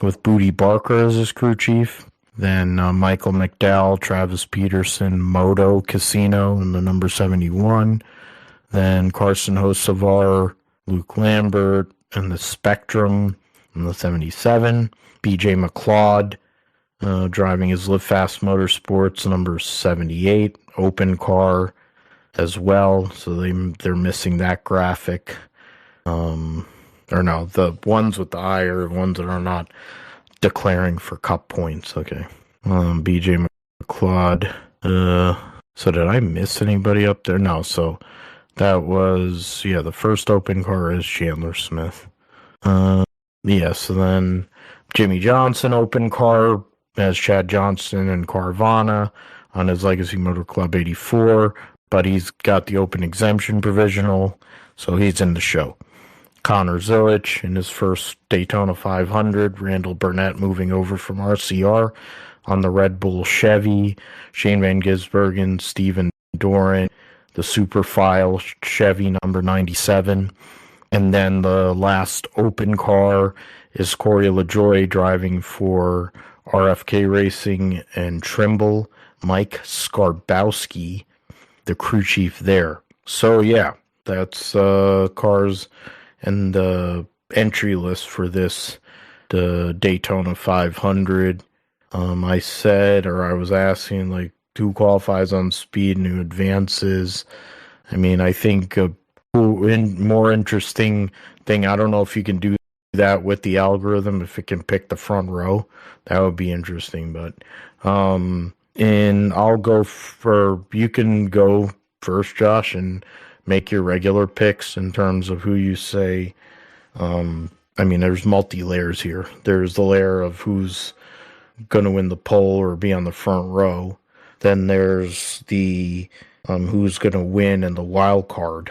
S1: with Booty Barker as his crew chief. Then Michael McDowell, Travis Peterson, Moto Casino in the number 71. Then Carson Hocevar, Luke Lambert, and the Spectrum in the 77. BJ McLeod driving his Live Fast Motorsports, number 78. Open car as well, so they're missing that graphic. Or no, the ones with the eye are the ones that are not declaring for cup points. Okay. BJ McLeod. So did I miss anybody up there? No, so that was, the first open car is Chandler Smith. So then Jimmy Johnson open car, has Chad Johnston and Carvana on his Legacy Motor Club 84, but he's got the open exemption provisional, so he's in the show. Connor Zilich in his first Daytona 500. Randall Burnett moving over from RCR on the Red Bull Chevy. Shane Van Gisbergen, Steven Doran, the Superfile Chevy number 97. And then the last open car is Corey LaJoie driving for RFK Racing and Trimble. Mike Skarbowski, the crew chief there. So yeah, that's cars and the entry list for this, the Daytona 500. I said, or I was asking, like, who qualifies on speed and who advances. I mean, I think a more interesting thing, I don't know if you can do that with the algorithm, if it can pick the front row. That would be interesting, but and I'll go for, you can go first, Josh, and make your regular picks in terms of who you say. I mean, there's multi-layers here. There's the layer of who's going to win the pole or be on the front row. Then there's the who's going to win in the wild card.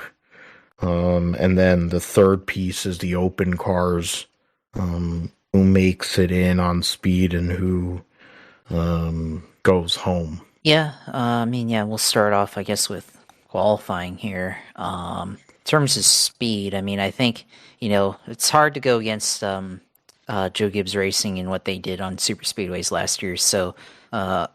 S1: And then the third piece is the open cars, who makes it in on speed and who goes home.
S2: Yeah, I mean, yeah, we'll start off, I guess, with qualifying here. In terms of speed, I mean, I think, it's hard to go against Joe Gibbs Racing and what they did on super speedways last year. So I'm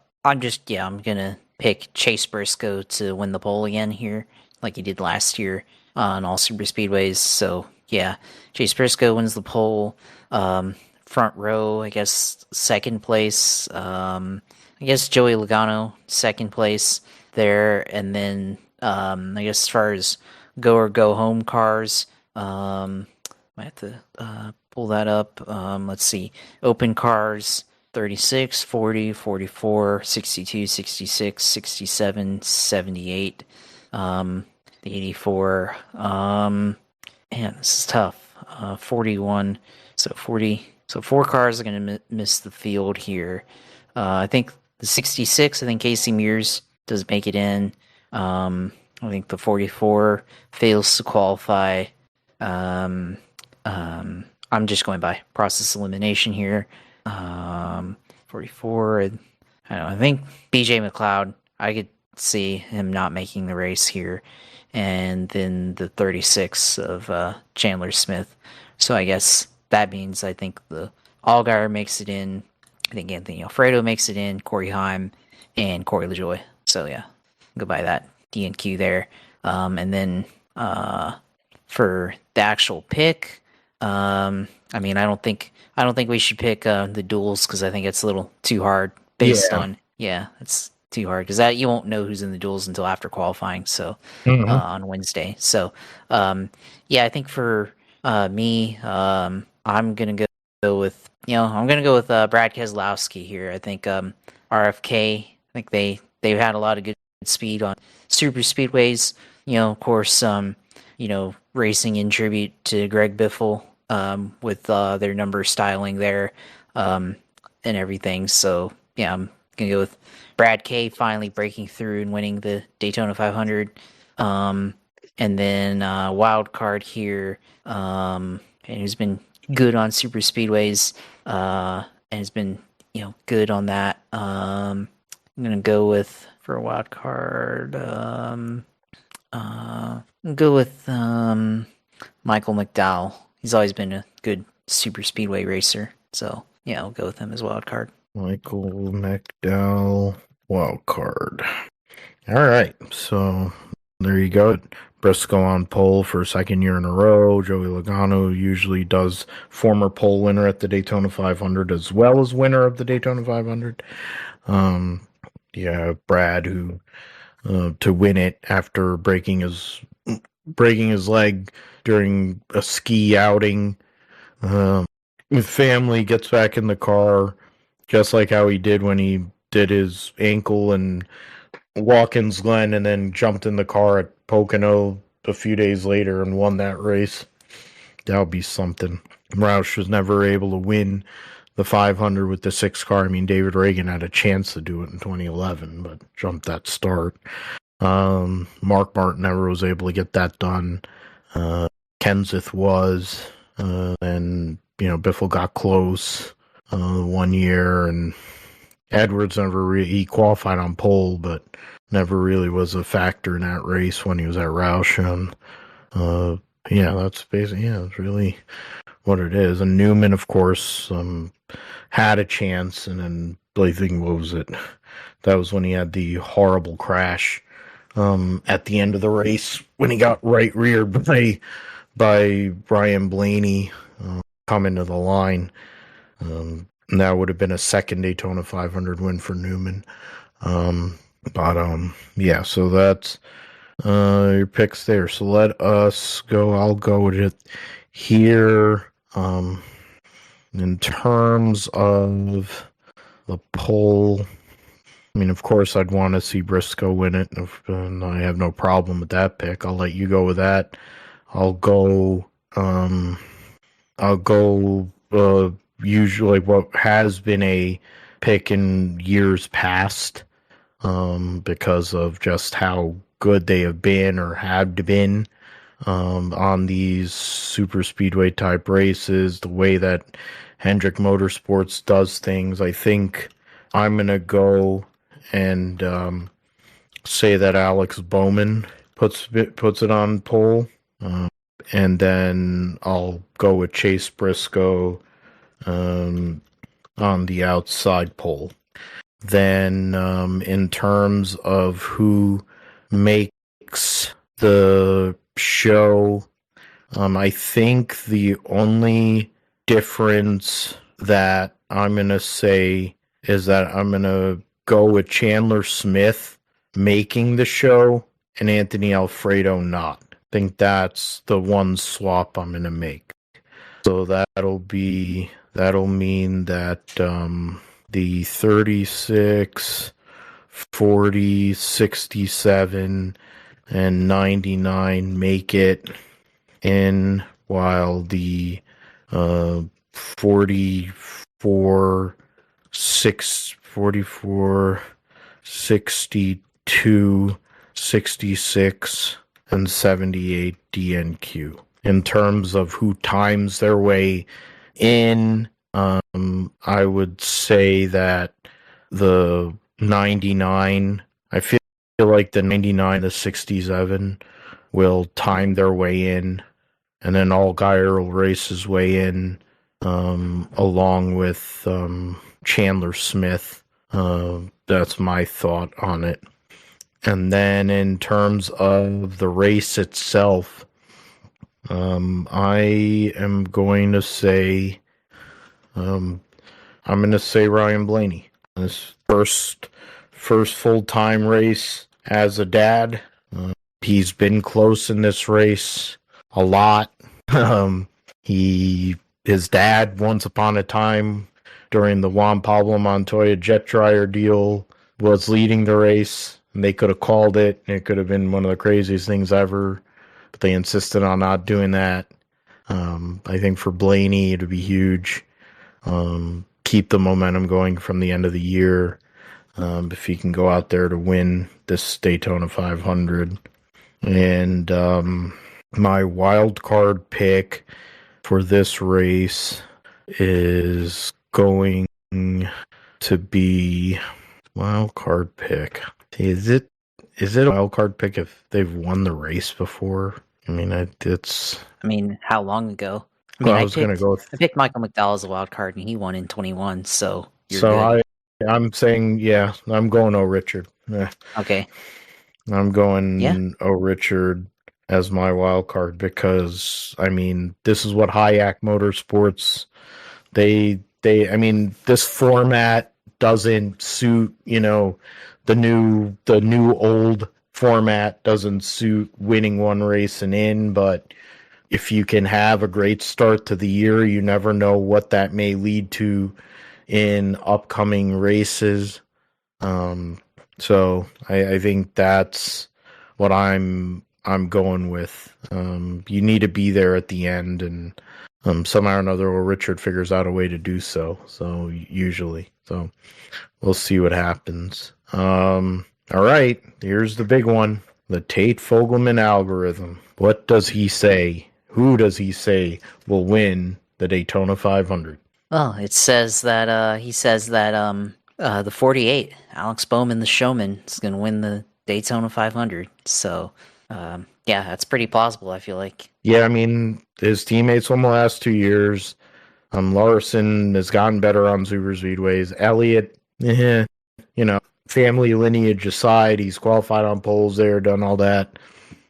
S2: gonna pick Chase Briscoe to win the pole again here, like he did last year on all super speedways. So yeah, Chase Briscoe wins the pole. Front row, I guess, second place. I guess Joey Logano, second place there. And then I guess as far as go or go home cars, I have to pull that up. Let's see. Open cars, 36, 40, 44, 62, 66, 67, 78, the 84. Man, this is tough. 41. So 40. So 4 cars are going to miss the field here. I think the 66, I think Casey Mears does make it in. I think the 44 fails to qualify. I'm just going by process elimination here. 44, I don't know. I think BJ McLeod, I could see him not making the race here. And then the 36 of Chandler Smith. So I guess that means I think the Allgaier makes it in. I think Anthony Alfredo makes it in, Corey Heim, and Corey LaJoie. So yeah, go by that DNQ there. And then for the actual pick, I mean, I don't think we should pick the duels because I think it's a little too hard based on it's too hard because that you won't know who's in the duels until after qualifying. So on Wednesday. So I think for me, I'm gonna go with Brad Keselowski here. I think RFK. I think they've had a lot of good speed on super speedways. Of course, racing in tribute to Greg Biffle with their number styling there and everything. So yeah, I'm gonna go with Brad K finally breaking through and winning the Daytona 500. And then wild card here, and who's been good on super speedways and has been good on that. I'm gonna go with for a wild card. Go with Michael McDowell. He's always been a good super speedway racer, so yeah, I'll go with him as wild card.
S1: Michael McDowell, wild card. All right, so there you go. Briscoe on pole for a second year in a row. Joey Logano usually does, former pole winner at the Daytona 500 as well as winner of the Daytona 500. Brad, who to win it after breaking his leg during a ski outing with family, gets back in the car just like how he did when he did his ankle and Watkins Glen and then jumped in the car at Pocono a few days later and won that race. That would be something. Roush was never able to win the 500 with the 6 car. I mean, David Reagan had a chance to do it in 2011, but jumped that start. Mark Martin never was able to get that done. Kenseth was, and Biffle got close 1 year, and Edwards never he qualified on pole, but never really was a factor in that race when he was at Roush. And that's basically it's really what it is. And Newman, of course, had a chance, and then I think what was it? That was when he had the horrible crash at the end of the race when he got right reared by Brian Blaney coming to the line. And that would have been a second Daytona 500 win for Newman. So that's your picks there. So let us go. I'll go with it here. In terms of the poll, I mean, of course, I'd want to see Briscoe win it, and I have no problem with that pick. I'll let you go with that. I'll go usually what has been a pick in years past, because of just how good they have been or have been on these super speedway type races, the way that Hendrick Motorsports does things. I think I'm going to go and say that Alex Bowman puts it on pole, and then I'll go with Chase Briscoe on the outside pole. Then in terms of who makes the show, I think the only difference that I'm going to say is that I'm going to go with Chandler Smith making the show and Anthony Alfredo not. I think that's the one swap I'm going to make. So that'll mean that the 36, 40, 67, and 99 make it in, while the 44, 62, 66, and 78 DNQ. In terms of who times their way in, I would say that the 99, I feel like the 99 to 67 will time their way in, and then Allgaier will race his way in, along with Chandler Smith. That's my thought on it. And then in terms of the race itself, I am going to say, Ryan Blaney. His first full-time race as a dad. He's been close in this race a lot. His dad, once upon a time, during the Juan Pablo Montoya jet dryer deal, was leading the race, and they could have called it. It could have been one of the craziest things ever, but they insisted on not doing that. I think for Blaney, it would be huge. Keep the momentum going from the end of the year, if he can go out there to win this Daytona 500. And my wild card pick for this race is going to be wild card pick. Is it a wild card pick if they've won the race before? I mean,
S2: how long ago?
S1: I
S2: picked Michael McDowell as a wild card, and he won in 21. So
S1: I'm saying, I'm going Richard.
S2: Okay.
S1: I'm going Richard as my wild card because, this is what Hayek Motorsports, this format doesn't suit, the new old format doesn't suit winning one race and in, but if you can have a great start to the year, you never know what that may lead to in upcoming races. So I think that's what I'm going with. You need to be there at the end, and somehow or another, or Richard figures out a way to do so. So usually, so we'll see what happens. All right, here's the big one: the Tate Fogelman algorithm. What does he say? Who does he say will win the Daytona 500?
S2: Well, it says that he says that the 48, Alex Bowman, the showman, is going to win the Daytona 500. So yeah, that's pretty plausible, I feel like.
S1: Yeah, I mean, his teammates won the last 2 years. Larson has gotten better on super speedways. Elliott, family lineage aside, he's qualified on poles there, done all that.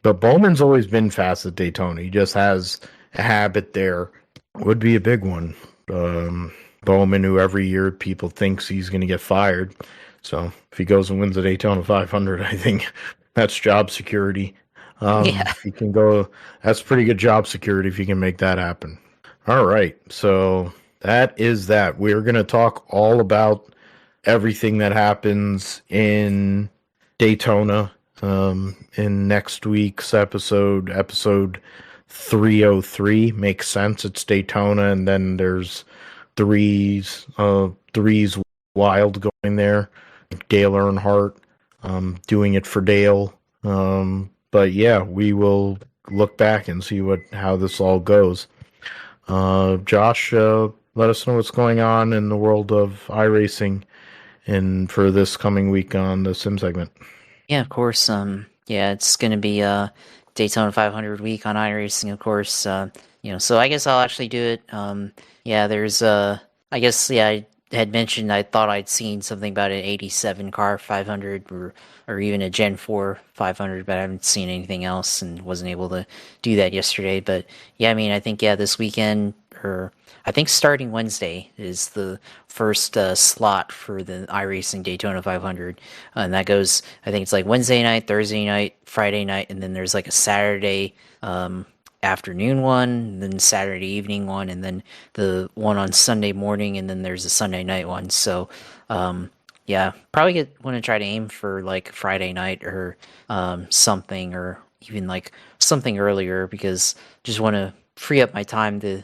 S1: But Bowman's always been fast at Daytona. He just has a habit there. Would be a big one. Bowman, who every year people thinks he's going to get fired. So if he goes and wins the Daytona 500, I think that's job security.
S2: Yeah.
S1: If he can go, that's pretty good job security if he can make that happen. All right, so that is that. We're going to talk all about everything that happens in Daytona in next week's episode 303. Makes sense. It's Daytona, and then there's threes wild going there. Dale Earnhardt doing it for Dale. But yeah, we will look back and see how this all goes. Josh, let us know what's going on in the world of iRacing and for this coming week on the sim segment.
S2: Yeah, of course. Yeah, it's going to be Daytona 500 week on iRacing, of course. So I guess I'll actually do it. Yeah, there's I guess I had mentioned I thought I'd seen something about an 87 car 500 or even a Gen 4 500, but I haven't seen anything else and wasn't able to do that yesterday. But yeah, I mean, I think this weekend, or I think starting Wednesday, is the first slot for the iRacing Daytona 500, and that goes, I think it's like Wednesday night, Thursday night, Friday night, and then there's like a Saturday afternoon one, and then Saturday evening one, and then the one on Sunday morning, and then there's a Sunday night one. So yeah, probably want to try to aim for like Friday night or something, or even like something earlier, because just want to free up my time to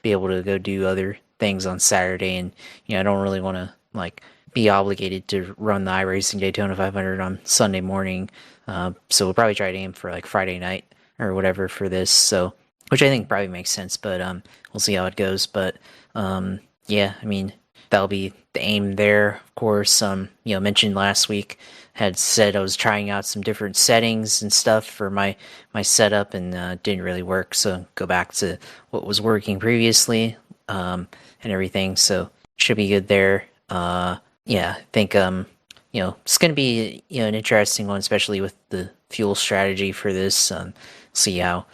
S2: be able to go do other things on Saturday, and I don't really want to like be obligated to run the iRacing Daytona 500 on Sunday morning. So we'll probably try to aim for like Friday night or whatever for this. So, which I think probably makes sense, but we'll see how it goes. But yeah, I mean, that'll be the aim there. Of course, mentioned last week, had said I was trying out some different settings and stuff for my setup, and didn't really work. So go back to what was working previously and everything. So should be good there. Yeah, I think it's going to be an interesting one, especially with the fuel strategy for this. See how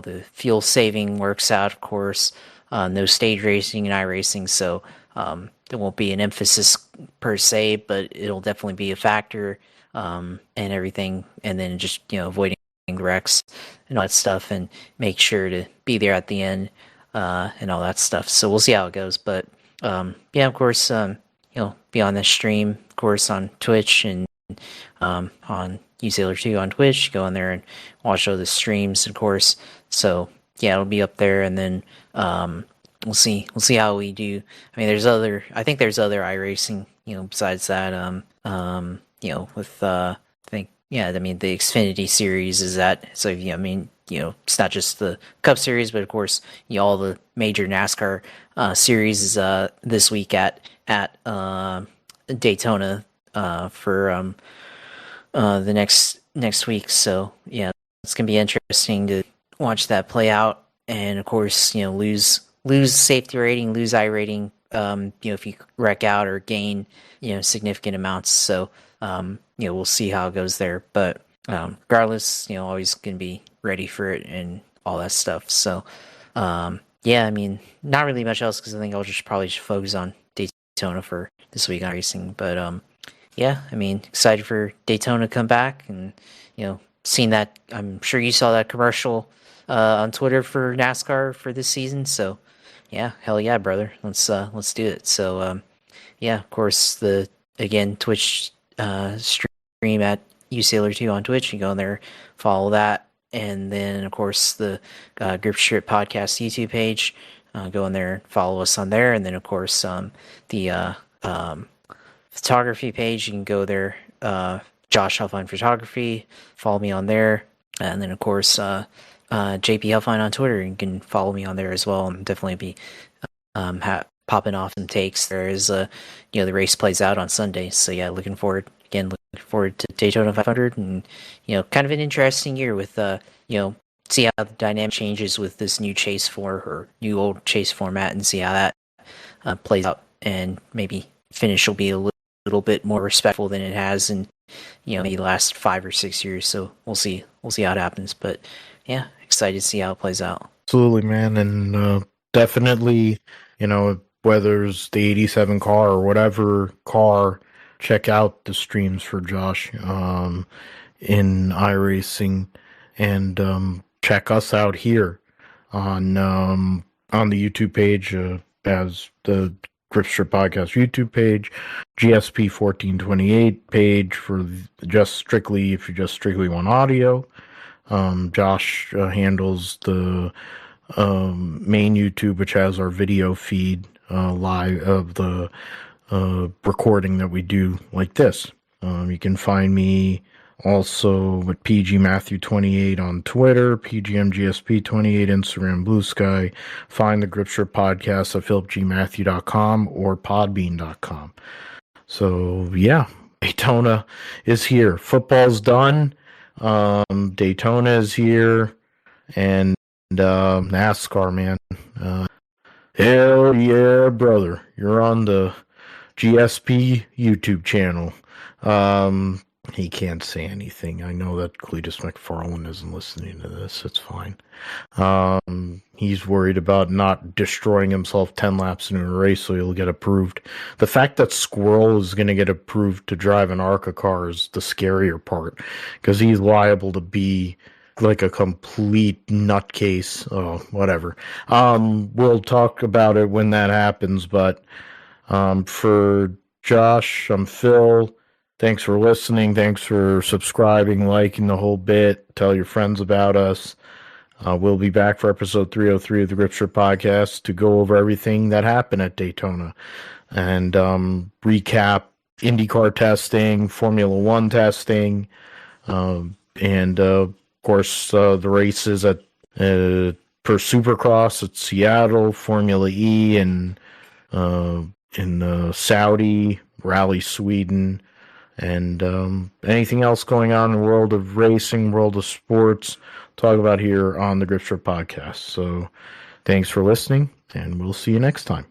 S2: the fuel saving works out. Of course, no stage racing and iRacing, so there won't be an emphasis per se, but it'll definitely be a factor and everything. And then just avoiding the wrecks and all that stuff, and make sure to be there at the end and all that stuff. So we'll see how it goes. But yeah, of course, be on the stream, of course, on Twitch and on uSailor2 on Twitch. Go on there and watch all the streams, of course. So yeah, it'll be up there, and then we'll see how we do. I mean, I think there's other iRacing, besides that. With I think, yeah, I mean, the Xfinity series is that. So yeah, I mean, it's not just the Cup Series, but of course, all the major NASCAR series is this week at Daytona for the next week. So yeah, it's gonna be interesting to watch that play out, and of course, lose safety rating, lose I rating, if you wreck out or gain significant amounts. So we'll see how it goes there, but regardless, always gonna be ready for it and all that stuff. So yeah, I mean, not really much else, because I think I'll probably focus on Daytona for this week on racing. But yeah, I mean, excited for Daytona to come back, and seeing that. I'm sure you saw that commercial on Twitter for NASCAR for this season. So yeah, hell yeah, brother, let's do it. So yeah, of course, the Twitch stream at uSailor2 on Twitch. You go in there, follow that. and then of course the Grip Strip Podcast YouTube page. Go in there, follow us on there, and then of course the photography page. You can go there, Josh Huffine Photography. Follow me on there, and then of course JP Huffine on Twitter. You can follow me on there as well. I'm definitely be popping off some takes there as the race plays out on Sunday. So yeah, looking forward to Daytona 500, and kind of an interesting year with see how the dynamic changes with this new new old chase format, and see how that plays out, and maybe finish will be a little bit more respectful than it has in maybe the last 5 or 6 years. So we'll see how it happens, but yeah, excited to see how it plays out.
S1: Absolutely, man, and definitely, whether it's the 87 car or whatever car, check out the streams for Josh in iRacing, and check us out here on the YouTube page as the Grip Strip Podcast YouTube page, GSP 1428 page for if you just strictly want audio. Josh handles the main YouTube, which has our video feed live of the recording that we do like this. You can find me also with PG Matthew 28 on Twitter, PGMGSP 28 Instagram, Blue Sky. Find the Grip Strip Podcast at philipgmatthew.com or podbean.com. So yeah, Daytona is here. Football's done. Daytona is here, and NASCAR, man. Hell yeah, brother. You're on the GSP YouTube channel. He can't say anything. I know that Cletus McFarland isn't listening to this. It's fine. He's worried about not destroying himself 10 laps into a race so he'll get approved. The fact that Squirrel is going to get approved to drive an ARCA car is the scarier part, because he's liable to be like a complete nutcase. Oh, whatever. We'll talk about it when that happens, but for Josh, I'm Phil. Thanks for listening. Thanks for subscribing, liking the whole bit. Tell your friends about us. We'll be back for episode 303 of the Grip Strip Podcast to go over everything that happened at Daytona and recap IndyCar testing, Formula One testing, and of course the races at per Supercross at Seattle, Formula E, and in Saudi, Rally Sweden, and anything else going on in the world of racing, world of sports, talk about here on the Grip Strip Podcast. So thanks for listening, and we'll see you next time.